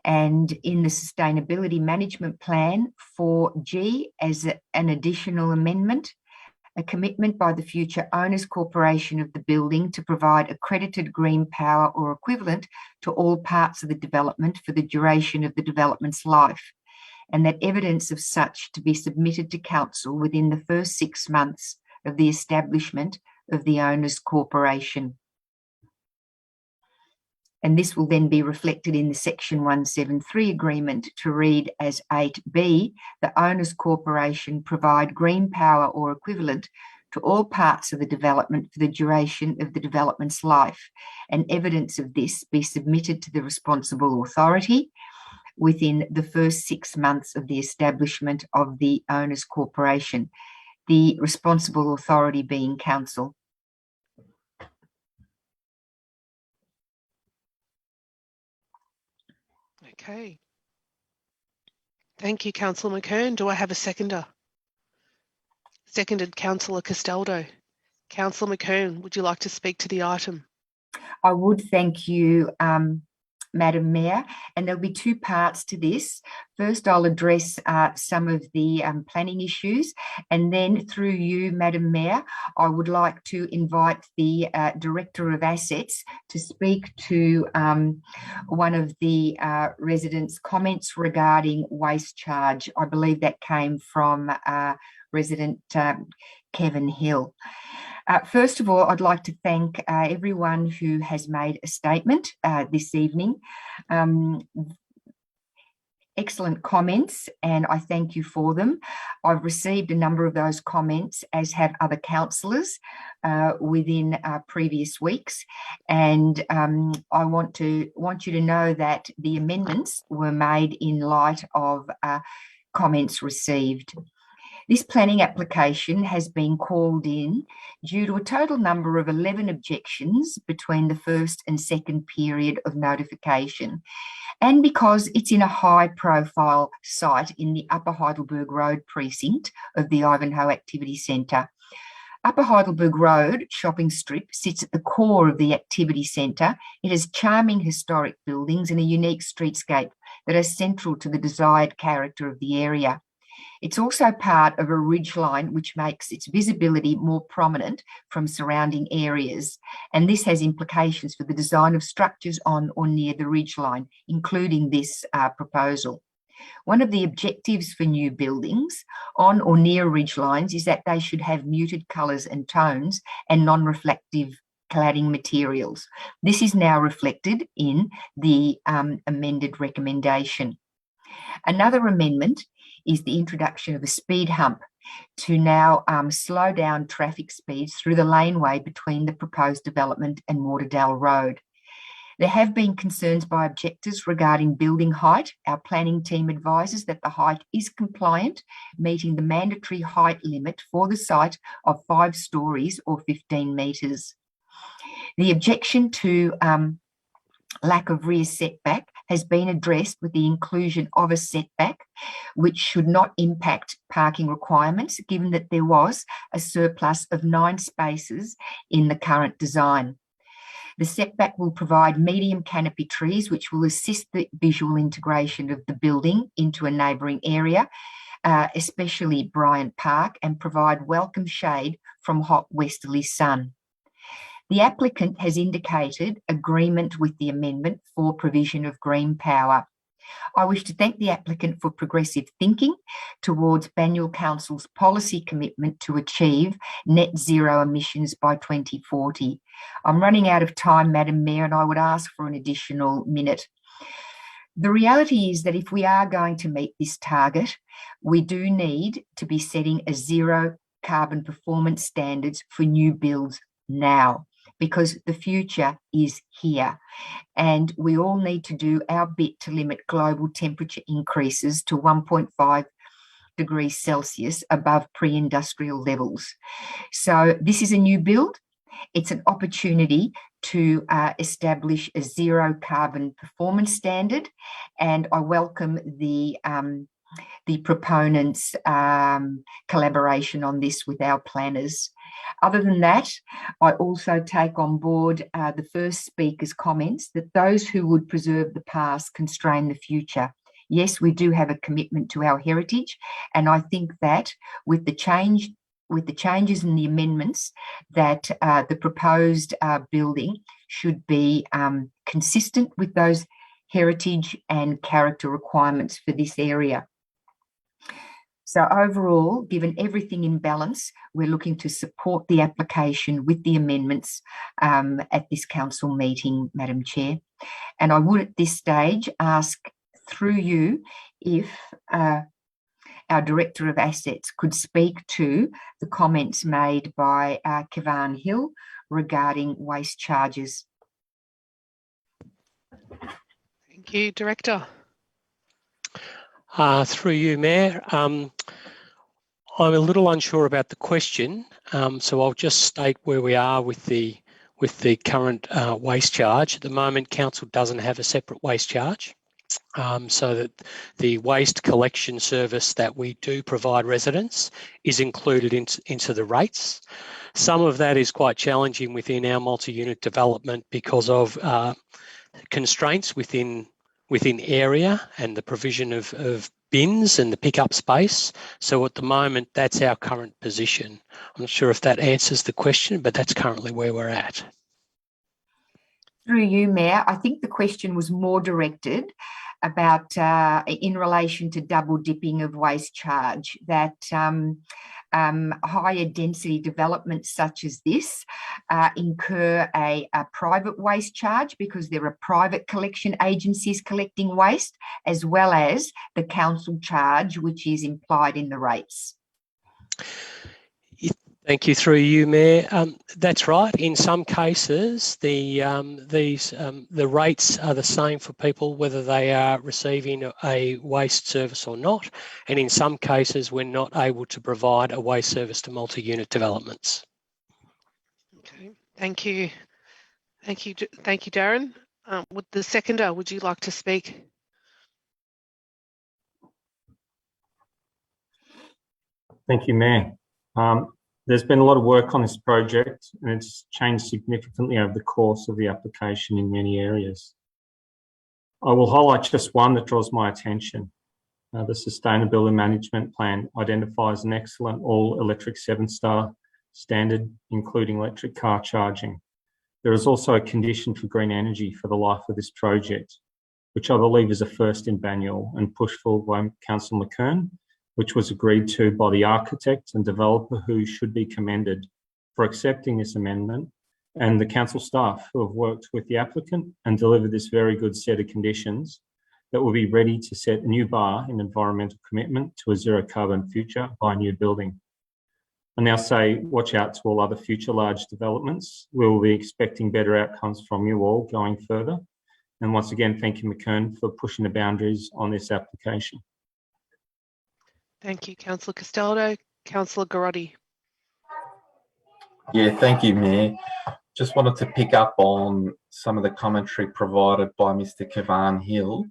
And in the Sustainability Management Plan 4G, as an additional amendment, a commitment by the future owners corporation of the building to provide accredited green power or equivalent to all parts of the development for the duration of the development's life, and that evidence of such to be submitted to council within the first 6 months of the establishment of the owners corporation. And this will then be reflected in the Section 173 agreement to read as 8B, the owners corporation provide green power or equivalent to all parts of the development for the duration of the development's life, and evidence of this be submitted to the responsible authority within the first 6 months of the establishment of the owners corporation, the responsible authority being council. Okay. Thank you, Councillor McKern. Do I have a seconder? Seconded, Councillor Castaldo. Councillor McKern, would you like to speak to the item? I would, thank you, Madam Mayor, and there'll be 2 parts to this. First, I'll address some of the planning issues, and then through you, Madam Mayor, I would like to invite the Director of Assets to speak to one of the residents' comments regarding waste charge. I believe that came from resident Kevin Hill. First of all, I'd like to thank everyone who has made a statement this evening. Excellent comments, and I thank you for them. I've received a number of those comments, as have other councillors within previous weeks, and I want you to know that the amendments were made in light of comments received. This planning application has been called in due to a total number of 11 objections between the first and second period of notification, and because it's in a high-profile site in the Upper Heidelberg Road precinct of the Ivanhoe Activity Centre. Upper Heidelberg Road shopping strip sits at the core of the activity centre. It has charming historic buildings and a unique streetscape that are central to the desired character of the area. It's also part of a ridgeline which makes its visibility more prominent from surrounding areas, and this has implications for the design of structures on or near the ridgeline, including this proposal. One of the objectives for new buildings on or near ridgelines is that they should have muted colours and tones and non-reflective cladding materials. This is now reflected in the amended recommendation. Another amendment is the introduction of a speed hump to now slow down traffic speeds through the laneway between the proposed development and Morterdale Road. There have been concerns by objectors regarding building height. Our planning team advises that the height is compliant, meeting the mandatory height limit for the site of 5 stories or 15 metres. The objection to lack of rear setback has been addressed with the inclusion of a setback, which should not impact parking requirements, given that there was a surplus of 9 spaces in the current design. The setback will provide medium canopy trees, which will assist the visual integration of the building into a neighbouring area, especially Bryant Park, and provide welcome shade from hot westerly sun. The applicant has indicated agreement with the amendment for provision of green power. I wish to thank the applicant for progressive thinking towards Banyule Council's policy commitment to achieve net zero emissions by 2040. I'm running out of time, Madam Mayor, and I would ask for an additional minute. The reality is that if we are going to meet this target, we do need to be setting a zero carbon performance standards for new builds now, because the future is here. And we all need to do our bit to limit global temperature increases to 1.5 degrees Celsius above pre-industrial levels. So this is a new build. It's an opportunity to establish a zero carbon performance standard. And I welcome the proponents' collaboration on this with our planners. Other than that, I also take on board the first speaker's comments that those who would preserve the past constrain the future. Yes, we do have a commitment to our heritage, and I think that with the changes and the amendments, that the proposed building should be consistent with those heritage and character requirements for this area. So overall, given everything in balance, we're looking to support the application with the amendments at this council meeting, Madam Chair. And I would at this stage ask through you if our Director of Assets could speak to the comments made by Kevan Hill regarding waste charges. Thank you, Director. Through you, Mayor. I'm a little unsure about the question, so I'll just state where we are with the current waste charge. At the moment, Council doesn't have a separate waste charge, so that the waste collection service that we do provide residents is included into the rates. Some of that is quite challenging within our multi-unit development because of constraints within area and the provision of bins and the pickup space. So at the moment, that's our current position. I'm not sure if that answers the question, but that's currently where we're at. Through you, Mayor, I think the question was more directed about in relation to double dipping of waste charge, that higher density developments such as this incur a private waste charge because there are private collection agencies collecting waste, as well as the council charge, which is implied in the rates. Thank you. Through you, Mayor. That's right. In some cases, the rates are the same for people whether they are receiving a waste service or not, and in some cases, we're not able to provide a waste service to multi-unit developments. Okay. Thank you. Thank you, Darren. Would the seconder, would you like to speak? Thank you, Mayor. There's been a lot of work on this project and it's changed significantly over the course of the application in many areas. I will highlight just one that draws my attention. The Sustainability Management Plan identifies an excellent all-electric 7-star standard, including electric car charging. There is also a condition for green energy for the life of this project, which I believe is a first in Banyule and pushed forward by Councillor McKern, which was agreed to by the architect and developer, who should be commended for accepting this amendment, and the council staff who have worked with the applicant and delivered this very good set of conditions that will be ready to set a new bar in environmental commitment to a zero carbon future by a new building. I now say, watch out to all other future large developments. We will be expecting better outcomes from you all going further. And once again, thank you, McKern, for pushing the boundaries on this application. Thank you, Councillor Castaldo. Councillor Garotti. Yeah, thank you, Mayor. Just wanted to pick up on some of the commentary provided by Mr. Kevan Hill,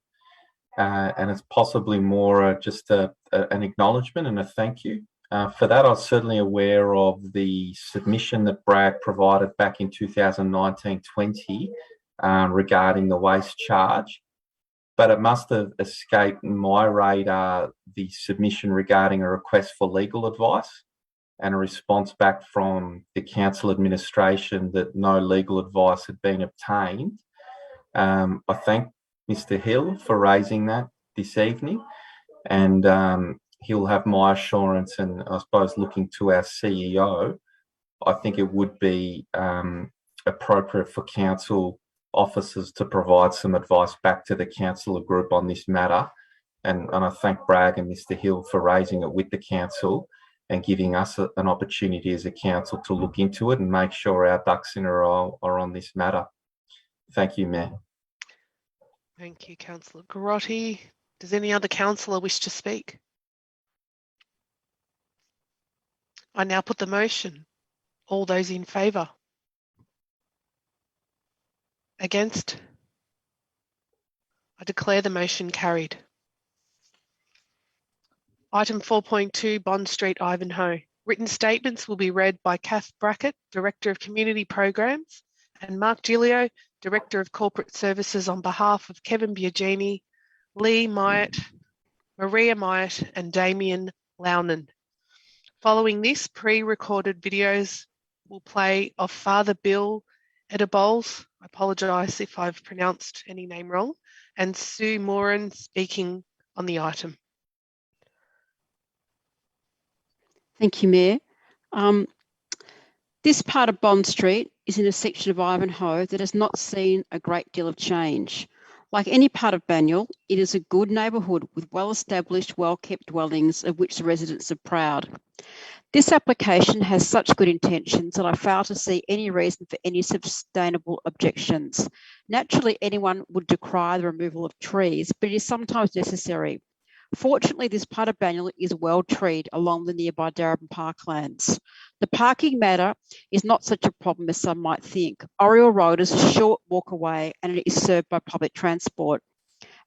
and it's possibly more just an acknowledgement and a thank you For that, I was certainly aware of the submission that Bragg provided back in 2019-20 regarding the waste charge, but it must have escaped my radar the submission regarding a request for legal advice and a response back from the council administration that no legal advice had been obtained. I thank Mr. Hill for raising that this evening, and he'll have my assurance, and I suppose looking to our CEO, I think it would be appropriate for council officers to provide some advice back to the councillor group on this matter. And I thank Bragg and Mr. Hill for raising it with the council and giving us an opportunity as a council to look into it and make sure our ducks in a row are on this matter. Thank you, Mayor. Thank you, Councillor Garotti. Does any other councillor wish to speak? I now put the motion. All those in favour? Against? I declare the motion carried. Item 4.2, Bond Street, Ivanhoe. Written statements will be read by Kath Brackett, Director of Community Programs, and Mark Gilio, Director of Corporate Services, on behalf of Kevin Biagini, Lee Myatt, Maria Myatt, and Damien Launen. Following this, pre-recorded videos will play of Father Bill Edibols, I apologise if I've pronounced any name wrong, and Sue Moran speaking on the item. Thank you, Mayor. This part of Bond Street is in a section of Ivanhoe that has not seen a great deal of change. Like any part of Banyule, it is a good neighbourhood with well-established, well-kept dwellings of which the residents are proud. This application has such good intentions that I fail to see any reason for any sustainable objections. Naturally, anyone would decry the removal of trees, but it is sometimes necessary. Fortunately, this part of Banyule is well treed along the nearby Darebin parklands. The parking matter is not such a problem as some might think. Oriel Road is a short walk away and it is served by public transport.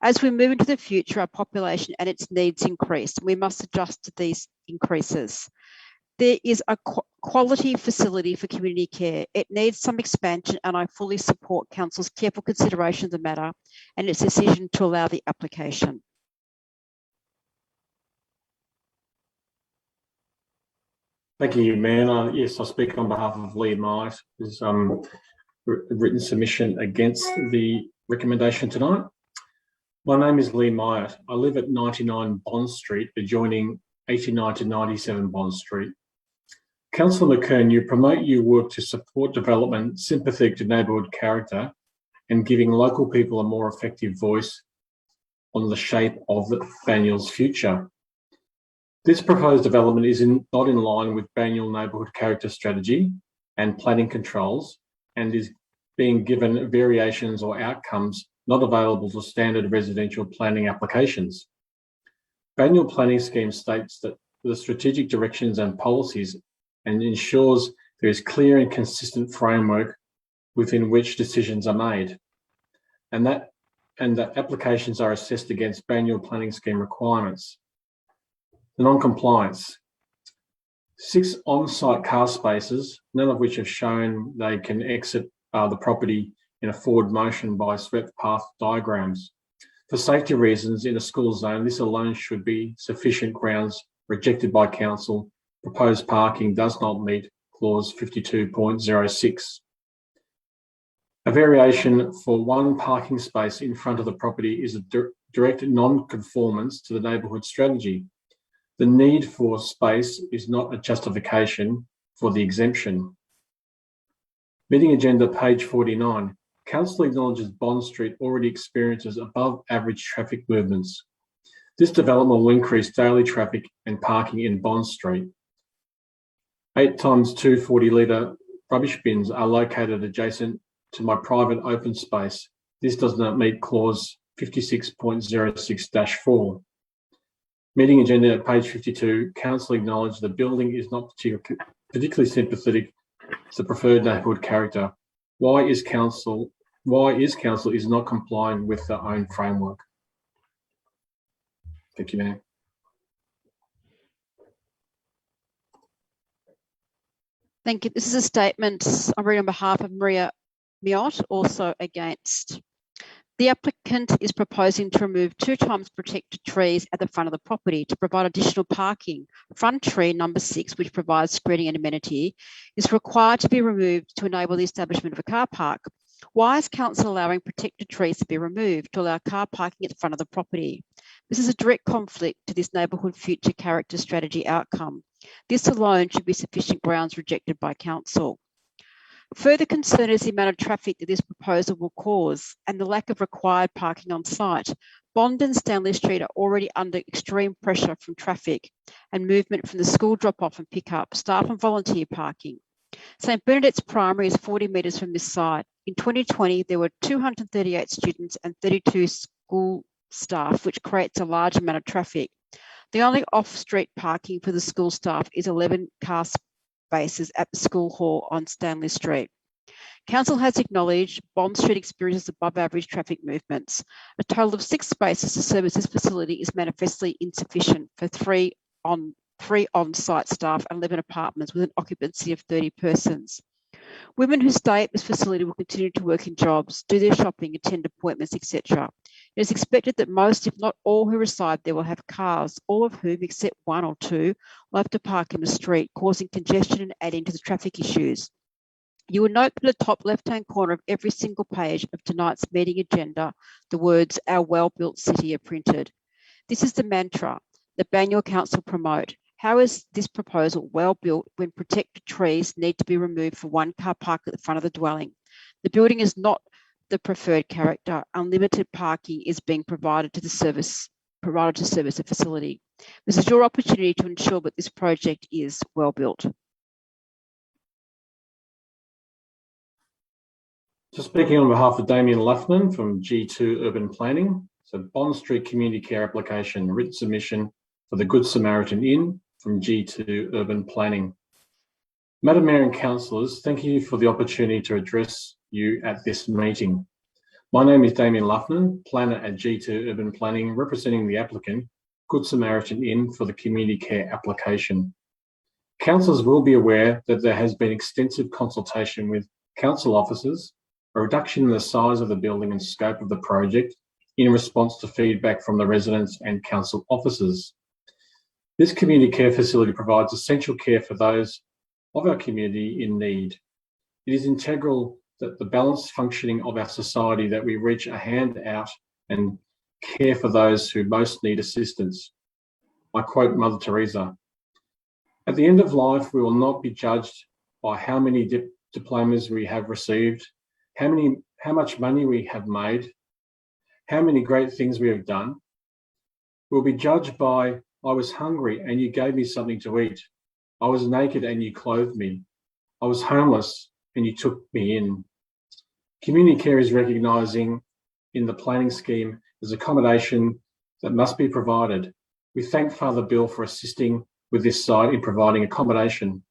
As we move into the future, our population and its needs increase, and we must adjust to these increases. There is a quality facility for community care. It needs some expansion, and I fully support Council's careful consideration of the matter and its decision to allow the application. Thank you, Mayor. Yes, I speak on behalf of Lee Myatt. There's a written submission against the recommendation tonight. My name is Lee Myatt. I live at 99 Bond Street, adjoining 89 to 97 Bond Street. Councillor McKern, you promote your work to support development sympathetic to neighbourhood character and giving local people a more effective voice on the shape of Banyule's future. This proposed development is not in line with Banyule neighbourhood character strategy and planning controls, and is being given variations or outcomes not available to standard residential planning applications. Banyule planning scheme states that the strategic directions and policies and ensures there is clear and consistent framework within which decisions are made, and that applications are assessed against Banyule planning scheme requirements. The non-compliance. 6 on-site car spaces, none of which have shown they can exit the property in a forward motion by swept path diagrams. For safety reasons in a school zone, this alone should be sufficient grounds rejected by council. Proposed parking does not meet clause 52.06. A variation for 1 parking space in front of the property is a direct non-conformance to the neighbourhood strategy. The need for space is not a justification for the exemption. Meeting agenda, page 49. Council acknowledges Bond Street already experiences above average traffic movements. This development will increase daily traffic and parking in Bond Street. 8 times 2 40-litre rubbish bins are located adjacent to my private open space. This does not meet clause 56.06-4. Meeting agenda at page 52, Council acknowledged the building is not particularly sympathetic to the preferred neighbourhood character. Why is council is not complying with their own framework? Thank you, Mayor. Thank you. This is a statement I'm reading on behalf of Maria Miot, also against. The applicant is proposing to remove 2 times protected trees at the front of the property to provide additional parking. Front tree number 6, which provides screening and amenity, is required to be removed to enable the establishment of a car park. Why is council allowing protected trees to be removed to allow car parking at the front of the property? This is a direct conflict to this neighbourhood future character strategy outcome. This alone should be sufficient grounds rejected by council. Further concern is the amount of traffic that this proposal will cause and the lack of required parking on site. Bond and Stanley Street are already under extreme pressure from traffic and movement from the school drop-off and pick-up, staff and volunteer parking. St Bernadette's Primary is 40 metres from this site. In 2020, there were 238 students and 32 school staff, which creates a large amount of traffic. The only off-street parking for the school staff is 11 car spaces at the school hall on Stanley Street. Council has acknowledged Bond Street experiences above average traffic movements. A total of 6 spaces to service this facility is manifestly insufficient for 3 on-site staff and 11 apartments with an occupancy of 30 persons. Women who stay at this facility will continue to work in jobs, do their shopping, attend appointments, etc. It is expected that most, if not all, who reside there will have cars, all of whom, except 1 or 2, will have to park in the street, causing congestion and adding to the traffic issues. You will note that at the top left-hand corner of every single page of tonight's meeting agenda, the words "Our well-built city" are printed. This is the mantra that Banyule Council promote. How is this proposal well built when protected trees need to be removed for 1 car park at the front of the dwelling? The building is not the preferred character. Unlimited parking is being provided to service the facility. This is your opportunity to ensure that this project is well built. Just speaking on behalf of Damien Luffman from G2 Urban Planning. So Bond Street Community Care Application, written submission for the Good Samaritan Inn from G2 Urban Planning. Madam Mayor and Councillors, thank you for the opportunity to address you at this meeting. My name is Damien Luffman, planner at G2 Urban Planning, representing the applicant, Good Samaritan Inn, for the community care application. Councillors will be aware that there has been extensive consultation with council officers, a reduction in the size of the building and scope of the project in response to feedback from the residents and council officers. This community care facility provides essential care for those of our community in need. It is integral that the balanced functioning of our society that we reach a hand out and care for those who most need assistance. I quote Mother Teresa, "At the end of life, we will not be judged by how many diplomas we have received, how much money we have made, how many great things we have done. We'll be judged by, I was hungry and you gave me something to eat. I was naked and you clothed me. I was homeless and you took me in." Community care is recognising in the planning scheme as accommodation that must be provided. We thank Father Bill for assisting with this site in providing accommodation.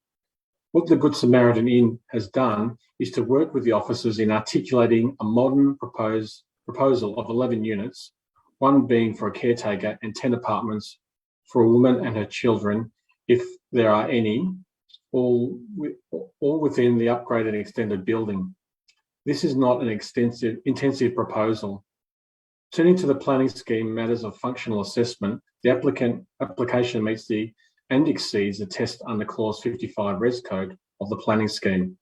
What the Good Samaritan Inn has done is to work with the officers in articulating a modern proposal of 11 units, 1 being for a caretaker and 10 apartments for a woman and her children, if there are any, all within the upgraded and extended building. This is not an intensive proposal. Turning to the planning scheme matters of functional assessment, the application meets and exceeds the test under clause 55 Res Code of the planning scheme.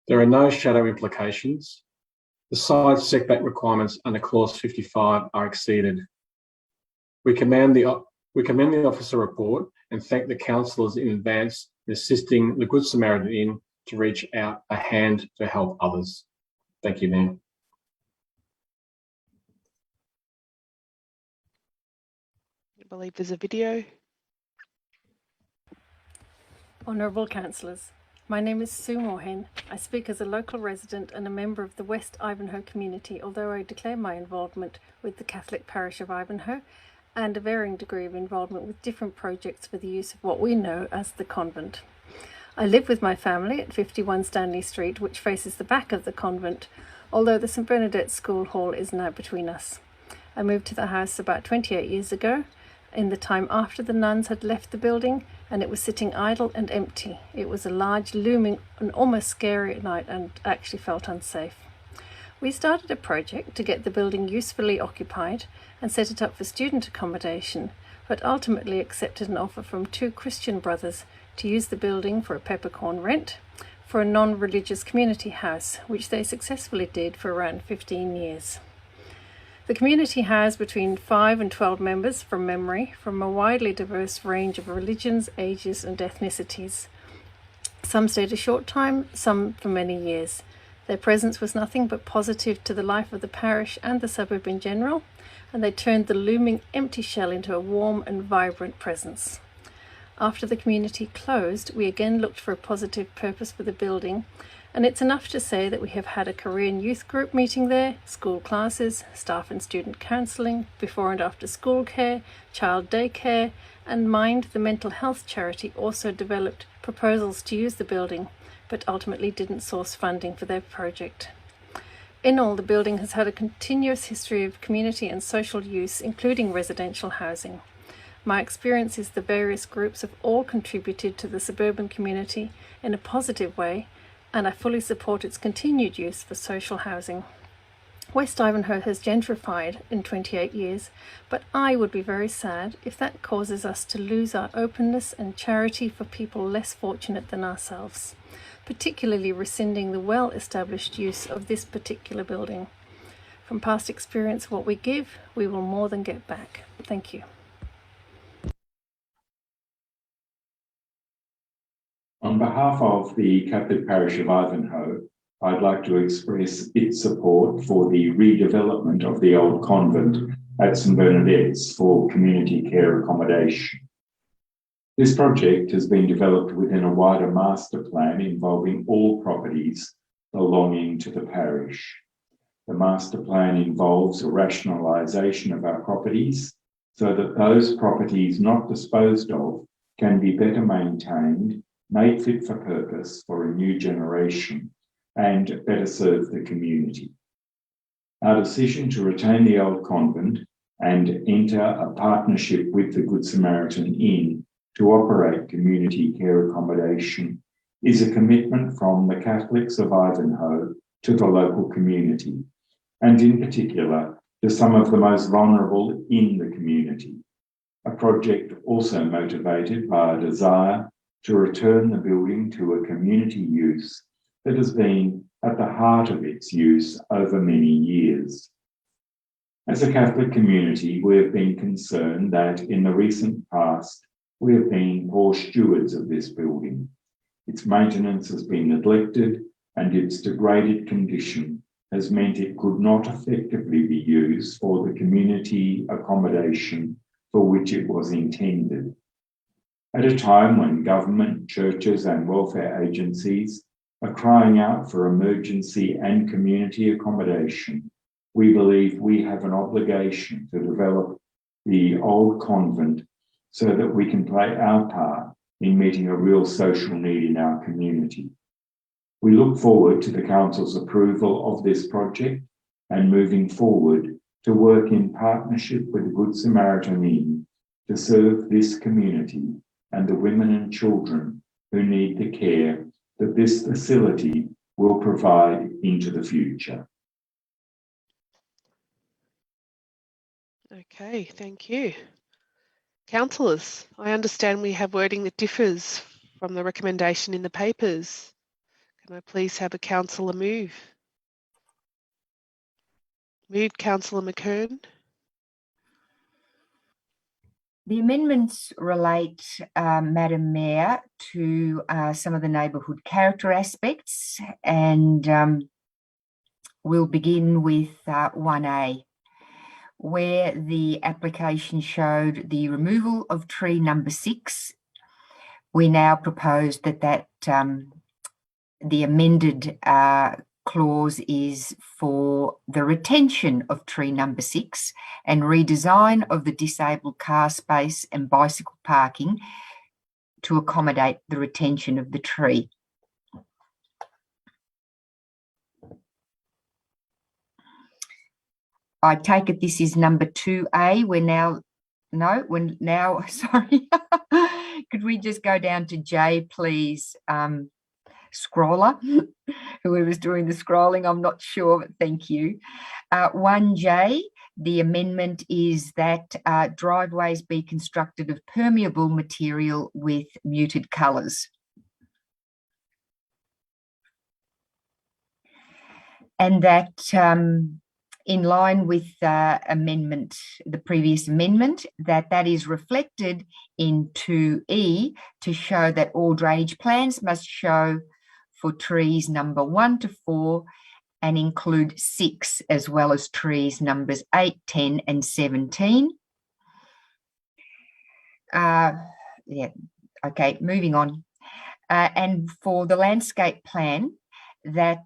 There are no shadow implications. The side setback requirements under clause 55 are exceeded. We commend the officer report and thank the councillors in advance in assisting the Good Samaritan Inn to reach out a hand to help others. Thank you, Mayor. I believe there's a video. Honourable Councillors, my name is Sue Moorhen. I speak as a local resident and a member of the West Ivanhoe community, although I declare my involvement with the Catholic parish of Ivanhoe and a varying degree of involvement with different projects for the use of what we know as the convent. I live with my family at 51 Stanley Street, which faces the back of the convent, although the St Bernadette School Hall is now between us. I moved to the house about 28 years ago, in the time after the nuns had left the building, and it was sitting idle and empty. It was a large, looming and almost scary at night, and actually felt unsafe. We started a project to get the building usefully occupied and set it up for student accommodation, but ultimately accepted an offer from two Christian brothers to use the building for a peppercorn rent for a non-religious community house, which they successfully did for around 15 years. The community housed between 5 and 12 members from memory from a widely diverse range of religions, ages and ethnicities. Some stayed a short time, some for many years. Their presence was nothing but positive to the life of the parish and the suburb in general, and they turned the looming empty shell into a warm and vibrant presence. After the community closed, we again looked for a positive purpose for the building, and it's enough to say that we have had a Korean youth group meeting there, school classes, staff and student counselling, before and after school care, child daycare, and Mind, the mental health charity, also developed proposals to use the building, but ultimately didn't source funding for their project. In all, the building has had a continuous history of community and social use, including residential housing. My experience is the various groups have all contributed to the suburban community in a positive way, and I fully support its continued use for social housing. West Ivanhoe has gentrified in 28 years, but I would be very sad if that causes us to lose our openness and charity for people less fortunate than ourselves, particularly rescinding the well-established use of this particular building. From past experience, what we give, we will more than get back. Thank you. On behalf of the Catholic Parish of Ivanhoe, I'd like to express its support for the redevelopment of the old convent at St Bernadette's for community care accommodation. This project has been developed within a wider master plan involving all properties belonging to the parish. The master plan involves a rationalisation of our properties so that those properties not disposed of can be better maintained, made fit for purpose for a new generation, and better serve the community. Our decision to retain the old convent and enter a partnership with the Good Samaritan Inn to operate community care accommodation is a commitment from the Catholics of Ivanhoe to the local community, and in particular to some of the most vulnerable in the community. A project also motivated by a desire to return the building to a community use that has been at the heart of its use over many years. As a Catholic community, we have been concerned that in the recent past, we have been poor stewards of this building. Its maintenance has been neglected, and its degraded condition has meant it could not effectively be used for the community accommodation for which it was intended. At a time when government, churches and welfare agencies are crying out for emergency and community accommodation, we believe we have an obligation to develop the old convent so that we can play our part in meeting a real social need in our community. We look forward to the Council's approval of this project and moving forward to work in partnership with the Good Samaritan Inn to serve this community and the women and children who need the care that this facility will provide into the future. Okay, thank you. Councillors, I understand we have wording that differs from the recommendation in the papers. Can I please have a councillor move? Moved, Councillor McKern. The amendments relate, Madam Mayor, to some of the neighbourhood character aspects, and we'll begin with 1A, where the application showed the removal of tree number 6. We now propose that the amended clause is for the retention of tree number 6 and redesign of the disabled car space and bicycle parking to accommodate the retention of the tree. I take it this is number 2A. Sorry. Could we just go down to J, please? Scroller, whoever's doing the scrolling, I'm not sure, but thank you. 1J, the amendment is that driveways be constructed of permeable material with muted colours. And that in line with the previous amendment, that is reflected in 2E to show that all drainage plans must show for trees number 1 to 4 and include 6, as well as trees numbers 8, 10 and 17. Okay, moving on. And for the landscape plan, that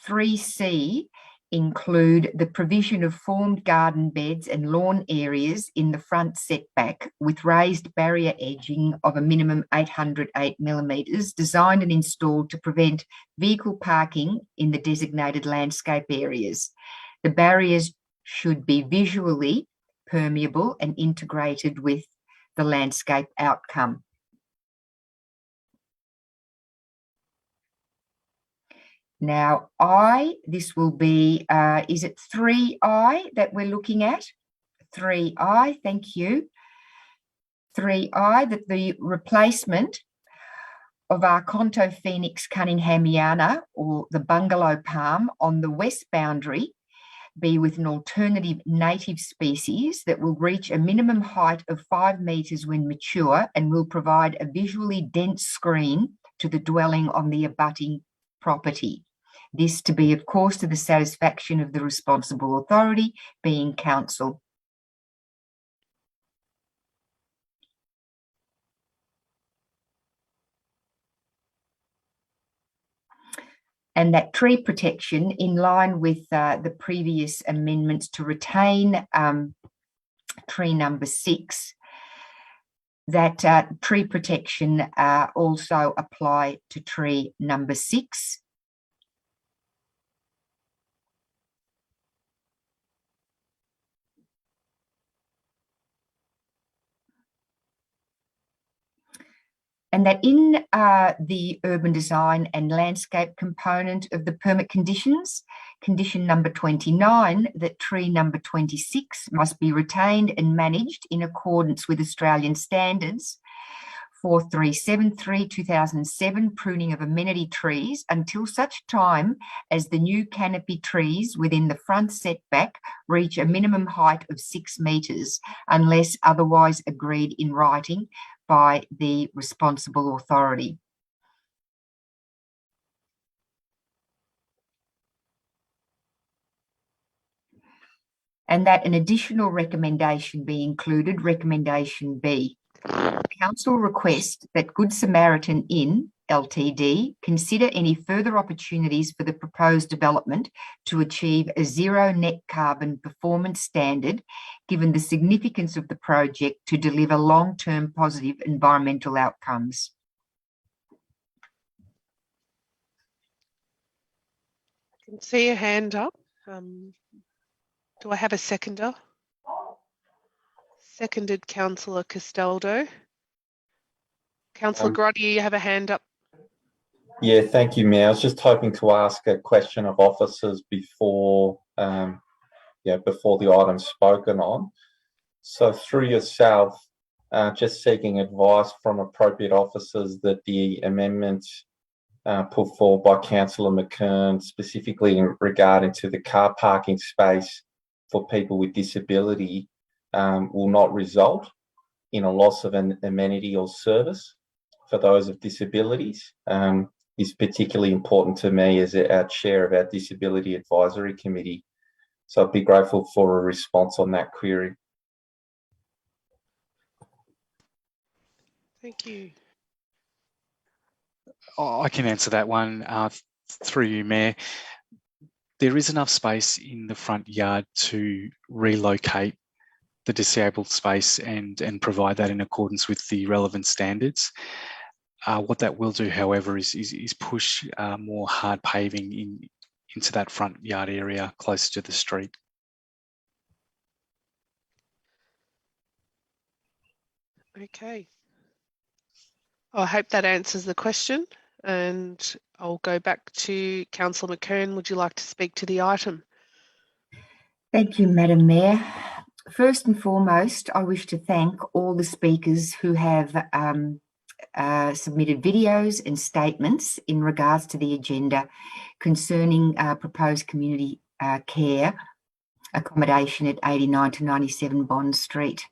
3C include the provision of formed garden beds and lawn areas in the front setback with raised barrier edging of a minimum 808 millimetres, designed and installed to prevent vehicle parking in the designated landscape areas. The barriers should be visually permeable and integrated with the landscape outcome. Now, this will be, is it 3I that we're looking at? 3I, thank you. 3I, that the replacement of Arconto Phoenix Cunninghamiana, or the bungalow palm, on the west boundary be with an alternative native species that will reach a minimum height of 5 metres when mature and will provide a visually dense screen to the dwelling on the abutting property. This to be, of course, to the satisfaction of the responsible authority, being council. And that tree protection, in line with the previous amendments to retain tree number 6, that tree protection also apply to tree number 6. And that in the urban design and landscape component of the permit conditions, condition number 29, that tree number 26 must be retained and managed in accordance with Australian standards 4373/2007, pruning of amenity trees, until such time as the new canopy trees within the front setback reach a minimum height of 6 metres, unless otherwise agreed in writing by the responsible authority. And that an additional recommendation be included, recommendation B. Council request that Good Samaritan Inn Ltd consider any further opportunities for the proposed development to achieve a zero net carbon performance standard, given the significance of the project to deliver long-term positive environmental outcomes. I can see a hand up. Do I have a seconder? Seconded, Councillor Castaldo. Councillor Grotti, you have a hand up. Yeah, thank you, Mayor. I was just hoping to ask a question of officers before, before the item's spoken on. So through yourself, just seeking advice from appropriate officers that the amendment put forward by Councillor McKern, specifically in regarding to the car parking space for people with disability, will not result in a loss of an amenity or service for those of disabilities, is particularly important to me as our chair of our Disability Advisory Committee. So I'd be grateful for a response on that query. Thank you. I can answer that one through you, Mayor. There is enough space in the front yard to relocate the disabled space and provide that in accordance with the relevant standards. What that will do, however, is push more hard paving into that front yard area closer to the street. Okay, I hope that answers the question, and I'll go back to Councillor McKern. Would you like to speak to the item? Thank you, Madam Mayor. First and foremost, I wish to thank all the speakers who have submitted videos and statements in regards to the agenda concerning proposed community care accommodation at 89 to 97 Bond Street.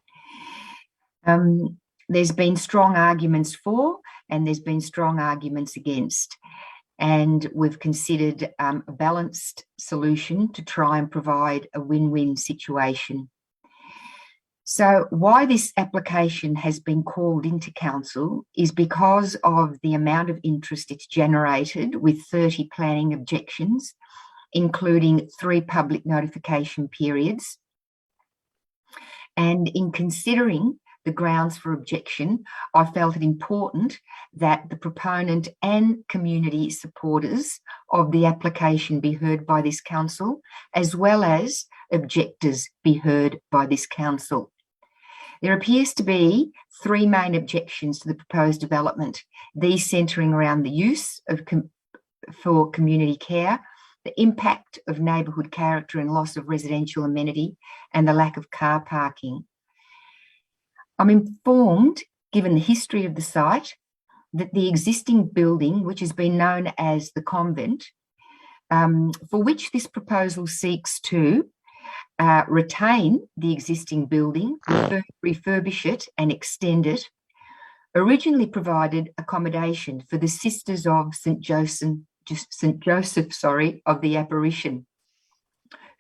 There's been strong arguments for and there's been strong arguments against. And we've considered a balanced solution to try and provide a win-win situation. So why this application has been called into council is because of the amount of interest it's generated with 30 planning objections, including 3 public notification periods. And in considering the grounds for objection, I felt it important that the proponent and community supporters of the application be heard by this council, as well as objectors be heard by this council. There appears to be 3 main objections to the proposed development, these centring around the use of for community care, the impact of neighbourhood character and loss of residential amenity, and the lack of car parking. I'm informed, given the history of the site, that the existing building, which has been known as the convent, for which this proposal seeks to retain the existing building, refurbish it and extend it, originally provided accommodation for the Sisters of St. Joseph of the Apparition,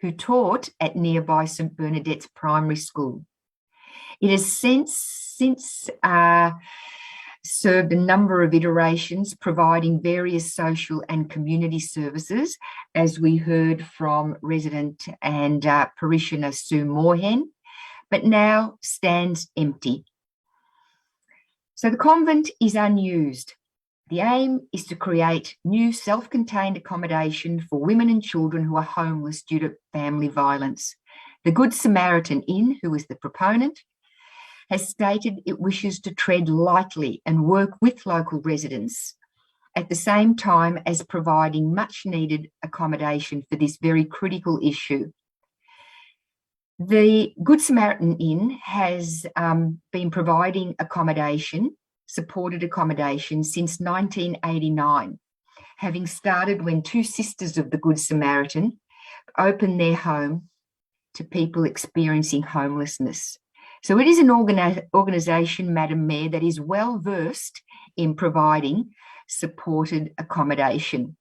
who taught at nearby St. Bernadette's Primary School. It has since served a number of iterations, providing various social and community services, as we heard from resident and parishioner Sue Moorhen, but now stands empty. So the convent is unused. The aim is to create new self-contained accommodation for women and children who are homeless due to family violence. The Good Samaritan Inn, who is the proponent, has stated it wishes to tread lightly and work with local residents at the same time as providing much needed accommodation for this very critical issue. The Good Samaritan Inn has been providing accommodation, supported accommodation, since 1989, having started when 2 sisters of the Good Samaritan opened their home to people experiencing homelessness. So it is an organisation, Madam Mayor, that is well versed in providing supported accommodation.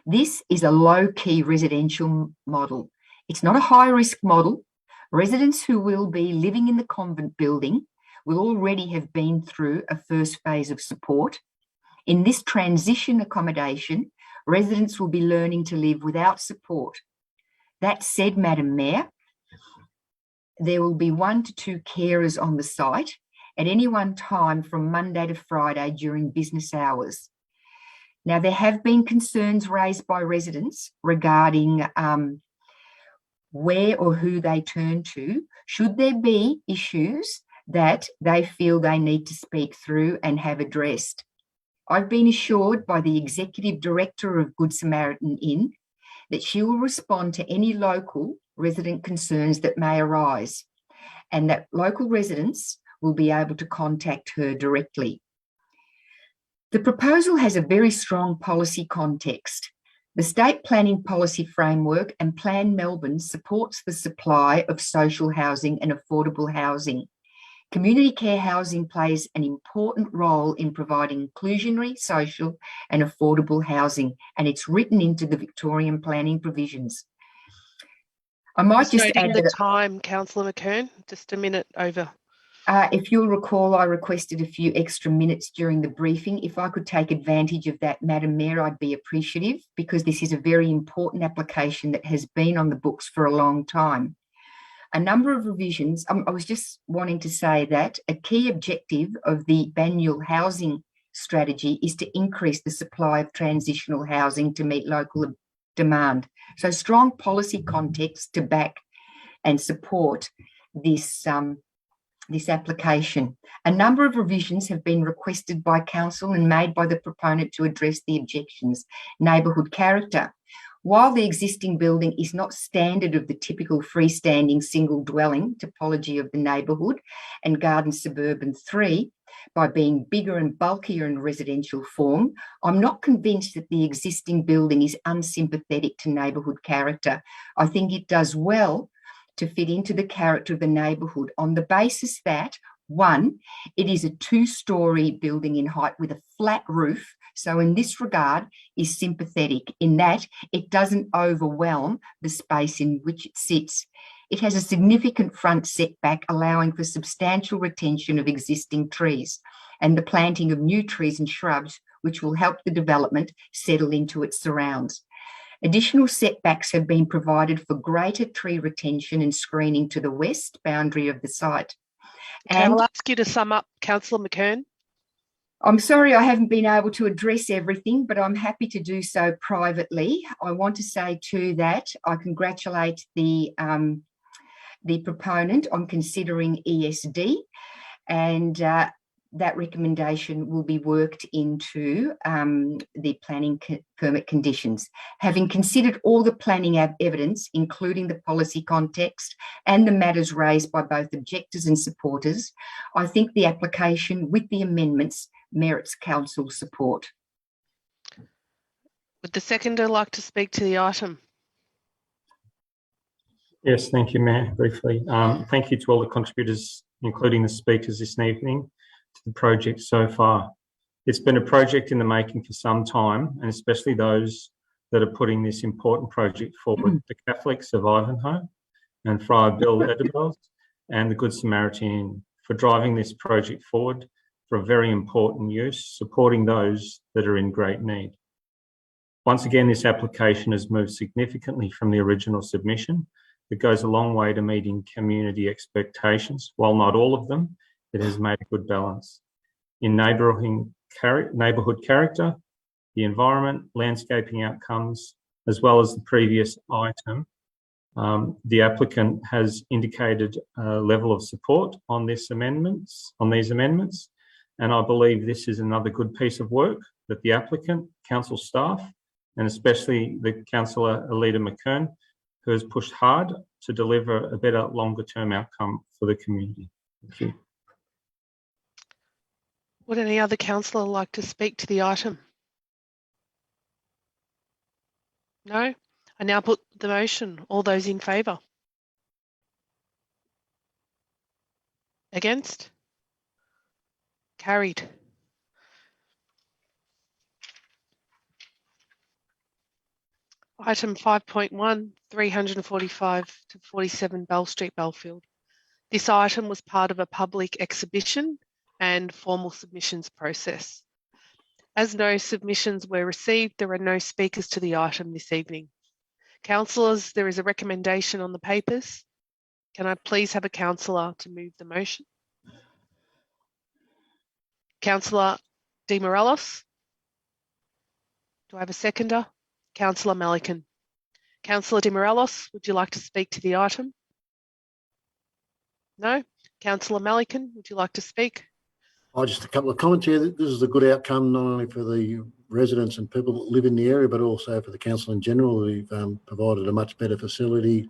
This is a low-key residential model. It's not a high-risk model. Residents who will be living in the convent building will already have been through a first phase of support. In this transition accommodation, residents will be learning to live without support. That said, Madam Mayor, there will be 1 to 2 carers on the site at any one time from Monday to Friday during business hours. Now, there have been concerns raised by residents regarding where or who they turn to should there be issues that they feel they need to speak through and have addressed. I've been assured by the Executive Director of Good Samaritan Inn that she will respond to any local resident concerns that may arise, and that local residents will be able to contact her directly. The proposal has a very strong policy context. The State Planning Policy Framework and Plan Melbourne supports the supply of social housing and affordable housing. Community care housing plays an important role in providing inclusionary, social and affordable housing, and it's written into the Victorian planning provisions. I might just add the time, Councillor McKern, just a minute over. If you'll recall, I requested a few extra minutes during the briefing. If I could take advantage of that, Madam Mayor, I'd be appreciative, because this is a very important application that has been on the books for a long time. A number of revisions. I was just wanting to say that a key objective of the Banyule housing strategy is to increase the supply of transitional housing to meet local demand. So strong policy context to back and support this this application. A number of revisions have been requested by council and made by the proponent to address the objections. Neighbourhood character. While the existing building is not standard of the typical freestanding single dwelling topology of the neighbourhood and Garden Suburban 3, by being bigger and bulkier in residential form, I'm not convinced that the existing building is unsympathetic to neighbourhood character. I think it does well to fit into the character of the neighbourhood on the basis that, one, it is a two-storey building in height with a flat roof, so in this regard is sympathetic in that it doesn't overwhelm the space in which it sits. It has a significant front setback, allowing for substantial retention of existing trees and the planting of new trees and shrubs, which will help the development settle into its surrounds. Additional setbacks have been provided for greater tree retention and screening to the west boundary of the site. And I'll ask you to sum up, Councillor McKern. I'm sorry I haven't been able to address everything, but I'm happy to do so privately. I want to say too that I congratulate the proponent on considering ESD, and that recommendation will be worked into the planning permit conditions. Having considered all the planning evidence, including the policy context and the matters raised by both objectors and supporters, I think the application with the amendments merits council support. Would the seconder like to speak to the item? Yes, thank you, Mayor. Briefly, thank you to all the contributors, including the speakers this evening, to the project so far. It's been a project in the making for some time, and especially those that are putting this important project forward, the Catholics of Ivanhoe and Friar Bill Edebels and the Good Samaritan, for driving this project forward for a very important use, supporting those that are in great need. Once again, this application has moved significantly from the original submission. It goes a long way to meeting community expectations. While not all of them, it has made a good balance. In neighbourhood character, the environment, landscaping outcomes, as well as the previous item, the applicant has indicated a level of support on these amendments, and I believe this is another good piece of work that the applicant, council staff, and especially the councillor Alida McKern, who has pushed hard to deliver a better longer-term outcome for the community. Thank you. Would any other councillor like to speak to the item? No? I now put the motion. All those in favour? Against? Carried. Item 5.1, 345 to 47 Bell Street, Belfield. This item was part of a public exhibition and formal submissions process. As no submissions were received, there are no speakers to the item this evening. Councillors, there is a recommendation on the papers. Can I please have a councillor to move the motion? Councillor De Morelos. Do I have a seconder? Councillor Melican. Councillor De Morelos, would you like to speak to the item? No? Councillor Melican, would you like to speak? Just a couple of comments here. This is a good outcome, not only for the residents and people that live in the area, but also for the council in general. We've provided a much better facility,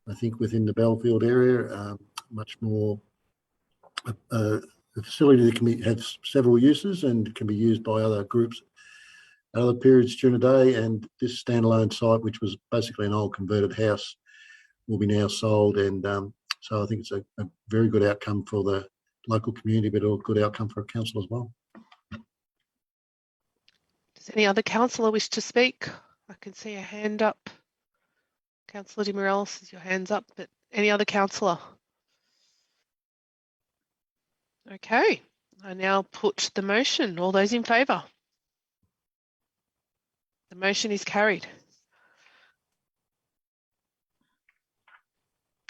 I think, within the Belfield area, much more a facility that can have several uses and can be used by other groups at other periods during the day. And this standalone site, which was basically an old converted house, will be now sold. And so I think it's a very good outcome for the local community, but a good outcome for a council as well. Does any other councillor wish to speak? I can see a hand up. Councillor De Morelos, your hand's up, but any other councillor? Okay, I now put the motion. All those in favour? The motion is carried.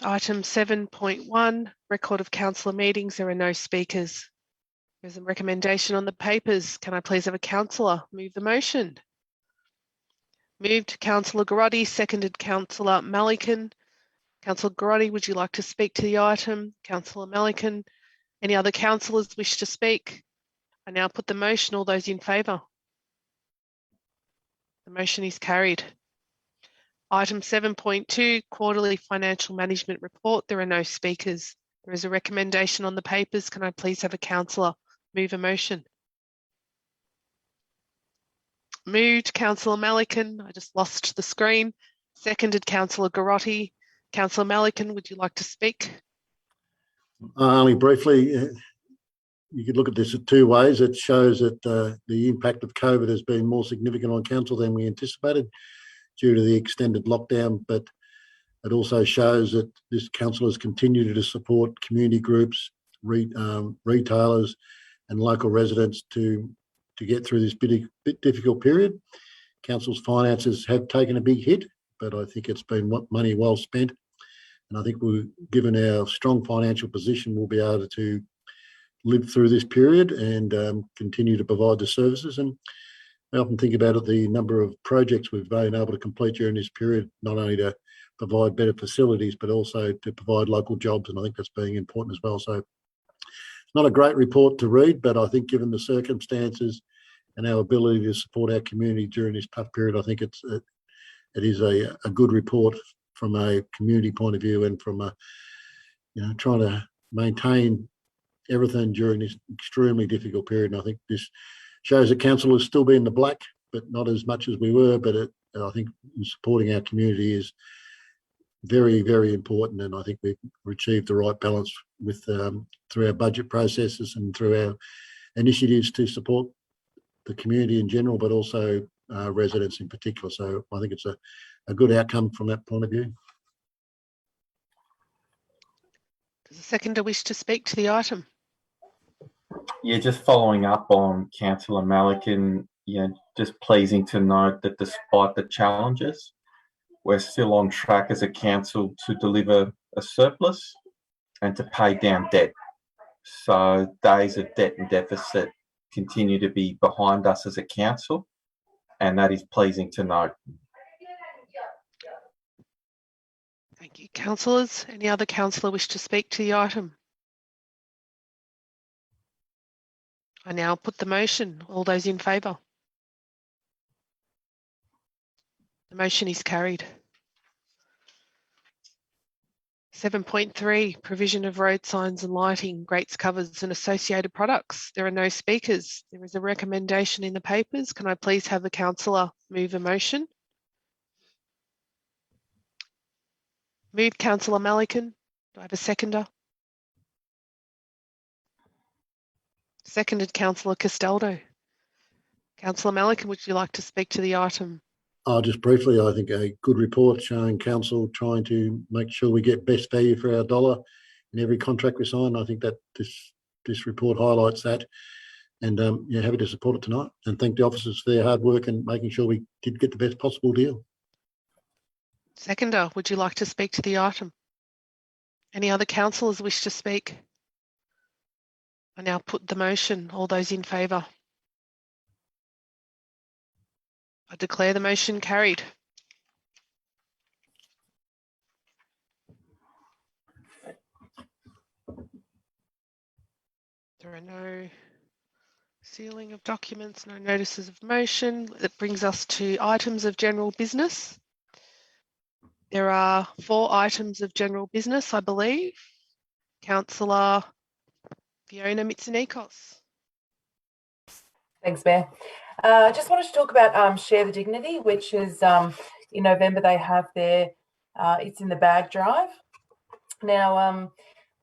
Item 7.1, record of councillor meetings. There are no speakers. There's a recommendation on the papers. Can I please have a councillor move the motion? Moved Councillor Garotti, seconded Councillor Melican. Councillor Garotti, would you like to speak to the item? Councillor Melican, any other councillors wish to speak? I now put the motion. All those in favour? The motion is carried. Item 7.2, Quarterly Financial Management Report. There are no speakers. There is a recommendation on the papers. Can I please have a councillor move a motion? Moved, Councillor Melican. I just lost the screen. Seconded, Councillor Garotti. Councillor Melican, would you like to speak? Only briefly, you could look at this in two ways. It shows that the impact of COVID has been more significant on council than we anticipated due to the extended lockdown, but it also shows that this council has continued to support community groups, retailers and local residents to get through this bit difficult period. Council's finances have taken a big hit, but I think it's been money well spent. And I think given our strong financial position, we'll be able to live through this period and continue to provide the services. And I often think about it, the number of projects we've been able to complete during this period, not only to provide better facilities, but also to provide local jobs. And I think that's being important as well. So it's not a great report to read, but I think given the circumstances and our ability to support our community during this tough period, I think it is a good report from a community point of view and from trying to maintain everything during this extremely difficult period. And I think this shows that council has still been in the black, but not as much as we were. But I think supporting our community is very, very important. And I think we've achieved the right balance with through our budget processes and through our initiatives to support the community in general, but also residents in particular. So I think it's a good outcome from that point of view. Does the seconder wish to speak to the item? Yeah, just following up on Councillor Melican, just pleasing to note that despite the challenges, we're still on track as a council to deliver a surplus and to pay down debt. So days of debt and deficit continue to be behind us as a council, and that is pleasing to note. Thank you, councillors. Any other councillor wish to speak to the item? I now put the motion. All those in favour? The motion is carried. 7.3, provision of road signs and lighting, grates, covers and associated products. There are no speakers. There is a recommendation in the papers. Can I please have a councillor move a motion? Moved, Councillor Melican. Do I have a seconder? Seconded, Councillor Castaldo. Councillor Melican, would you like to speak to the item? Just briefly, I think a good report showing council trying to make sure we get best value for our dollar in every contract we sign. I think that this report highlights that, and happy to support it tonight and thank the officers for their hard work and making sure we did get the best possible deal. Seconder, would you like to speak to the item? Any other councillors wish to speak? I now put the motion. All those in favour? I declare the motion carried. There are no sealing of documents, no notices of motion. That brings us to items of general business. There are 4 items of general business, I believe. Councillor Fiona Mitsonikos. Thanks, Mayor. Just wanted to talk about Share the Dignity, which is in November they have their, it's in the bag drive. Now,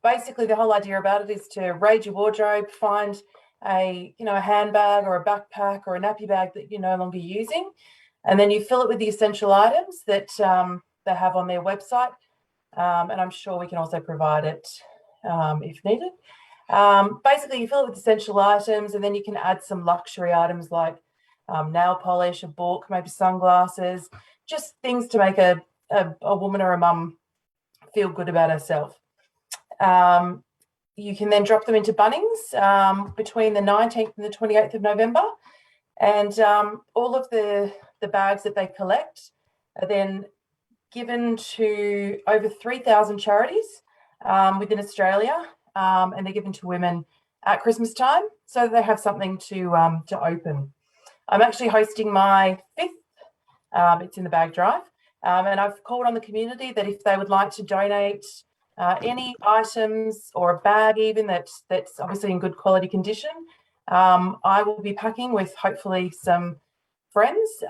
basically the whole idea about it is to raid your wardrobe, find a handbag or a backpack or a nappy bag that you're no longer using, and then you fill it with the essential items that they have on their website, and I'm sure we can also provide it if needed. Basically, you fill it with essential items, and then you can add some luxury items like nail polish, a book, maybe sunglasses, just things to make a woman or a mum feel good about herself. You can then drop them into Bunnings between the 19th and the 28th of November, and all of the bags that they collect are then given to over 3,000 charities within Australia, and they're given to women at Christmas time, so they have something to open. I'm actually hosting my 5th. It's in the bag drive, and I've called on the community that if they would like to donate any items or a bag even that's obviously in good quality condition, I will be packing with hopefully some friends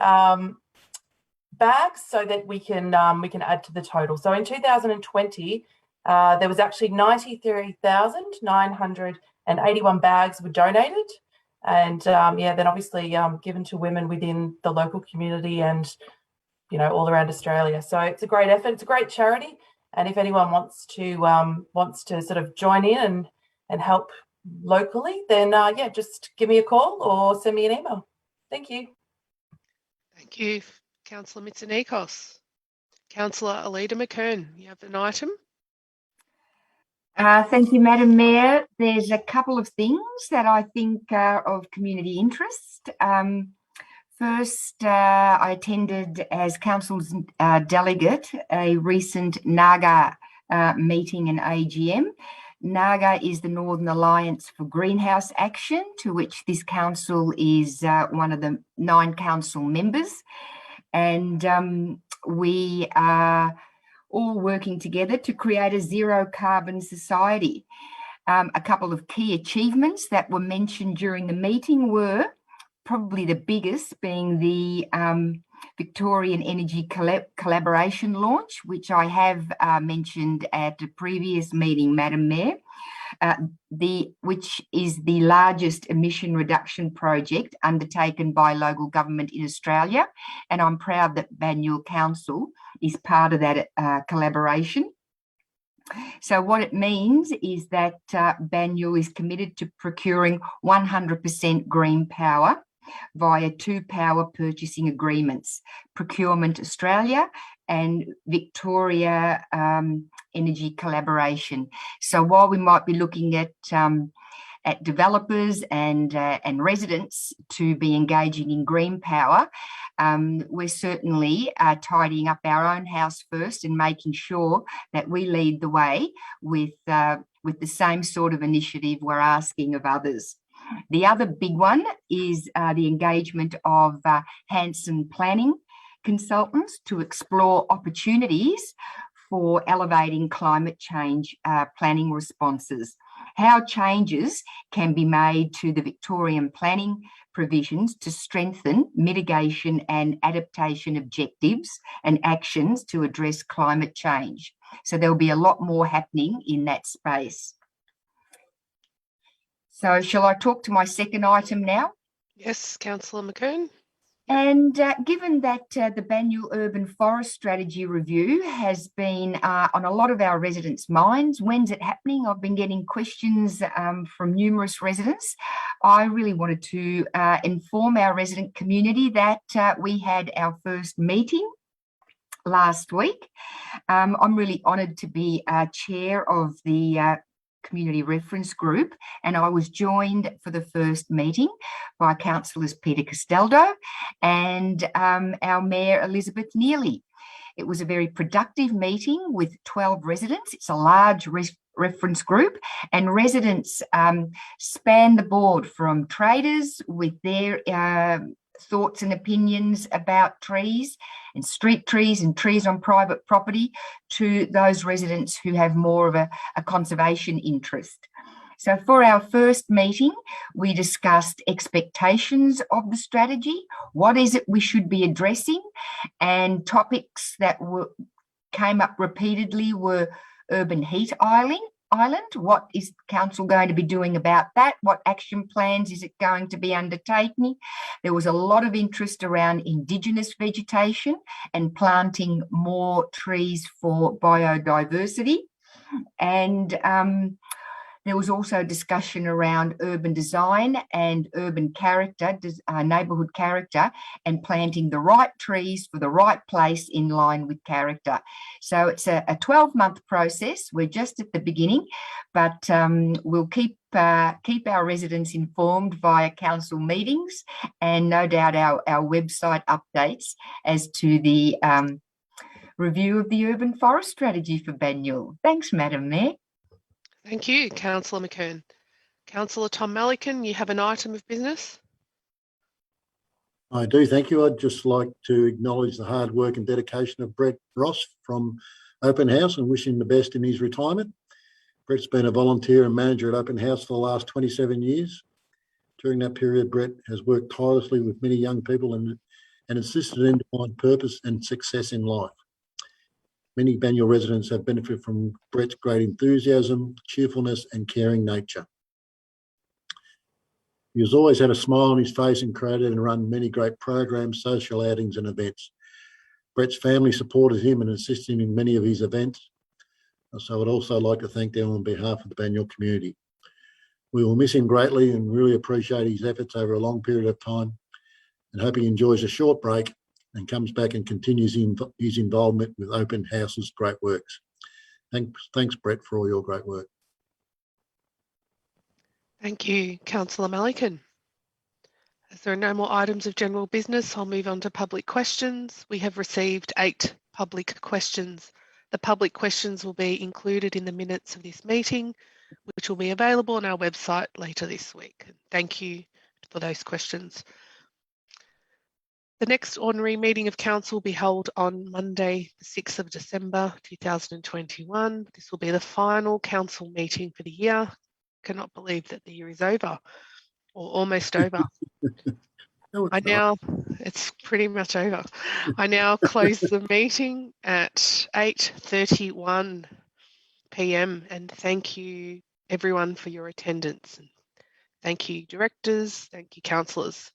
bags so that we can add to the total. So in 2020, there was actually 93,981 bags were donated, and then obviously given to women within the local community and all around Australia. So it's a great effort. It's a great charity, and if anyone wants to sort of join in and help locally, then just give me a call or send me an email. Thank you. Thank you, Councillor Mitsonikos. Councillor Alida McKern, you have an item? Thank you, Madam Mayor. There's a couple of things that I think are of community interest. First, I attended as Council's delegate a recent NAGA meeting and AGM. NAGA is the Northern Alliance for Greenhouse Action, to which this council is one of the 9 council members. And we are all working together to create a zero carbon society. A couple of key achievements that were mentioned during the meeting were probably the biggest being the Victorian Energy Collaboration launch, which I have mentioned at a previous meeting, Madam Mayor, which is the largest emission reduction project undertaken by local government in Australia. And I'm proud that Banyule Council is part of that collaboration. So what it means is that Banyule is committed to procuring 100% green power via 2 power purchasing agreements, Procurement Australia and Victoria Energy Collaboration. So while we might be looking at developers and residents to be engaging in green power, we're certainly tidying up our own house first and making sure that we lead the way with the same sort of initiative we're asking of others. The other big one is the engagement of Hanson Planning consultants to explore opportunities for elevating climate change planning responses. How changes can be made to the Victorian planning provisions to strengthen mitigation and adaptation objectives and actions to address climate change. So there'll be a lot more happening in that space. So shall I talk to my second item now? Yes, Councillor McKern. And given that the Banyule Urban Forest Strategy Review has been on a lot of our residents' minds, when's it happening? I've been getting questions from numerous residents. I really wanted to inform our resident community that we had our first meeting last week. I'm really honoured to be chair of the Community Reference Group, and I was joined for the first meeting by Councillors Peter Castaldo and our Mayor Elizabeth Neely. It was a very productive meeting with 12 residents. It's a large reference group, and residents span the board from traders with their thoughts and opinions about trees and street trees and trees on private property to those residents who have more of a conservation interest. So for our first meeting, we discussed expectations of the strategy, what is it we should be addressing, and topics that came up repeatedly were urban heat island. What is council going to be doing about that? What action plans is it going to be undertaking? There was a lot of interest around Indigenous vegetation and planting more trees for biodiversity. And there was also discussion around urban design and urban character, neighbourhood character, and planting the right trees for the right place in line with character. So it's a 12-month process. We're just at the beginning, but we'll keep our residents informed via council meetings and no doubt our website updates as to the review of the urban forest strategy for Banyule. Thanks, Madam Mayor. Thank you, Councillor McKern. Councillor Tom Malikan, you have an item of business. I do, thank you. I'd just like to acknowledge the hard work and dedication of Brett Ross from Open House and wish him the best in his retirement. Brett's been a volunteer and manager at Open House for the last 27 years. During that period, Brett has worked tirelessly with many young people and assisted them to find purpose and success in life. Many Banyule residents have benefited from Brett's great enthusiasm, cheerfulness and caring nature. He has always had a smile on his face and created and run many great programs, social outings and events. Brett's family supported him and assisted him in many of his events. So I'd also like to thank them on behalf of the Banyule community. We will miss him greatly and really appreciate his efforts over a long period of time and hope he enjoys a short break and comes back and continues his involvement with Open House's great works. Thanks, Brett, for all your great work. Thank you, Councillor Malikan. As there are no more items of general business, I'll move on to public questions. We have received 8 public questions. The public questions will be included in the minutes of this meeting, which will be available on our website later this week. Thank you for those questions. The next ordinary meeting of council will be held on Monday, the 6th of December 2021. This will be the final council meeting for the year. Cannot believe that the year is over or almost over. It's pretty much over. I now close the meeting at 8:31 p.m. and thank you everyone for your attendance. Thank you directors, thank you councillors.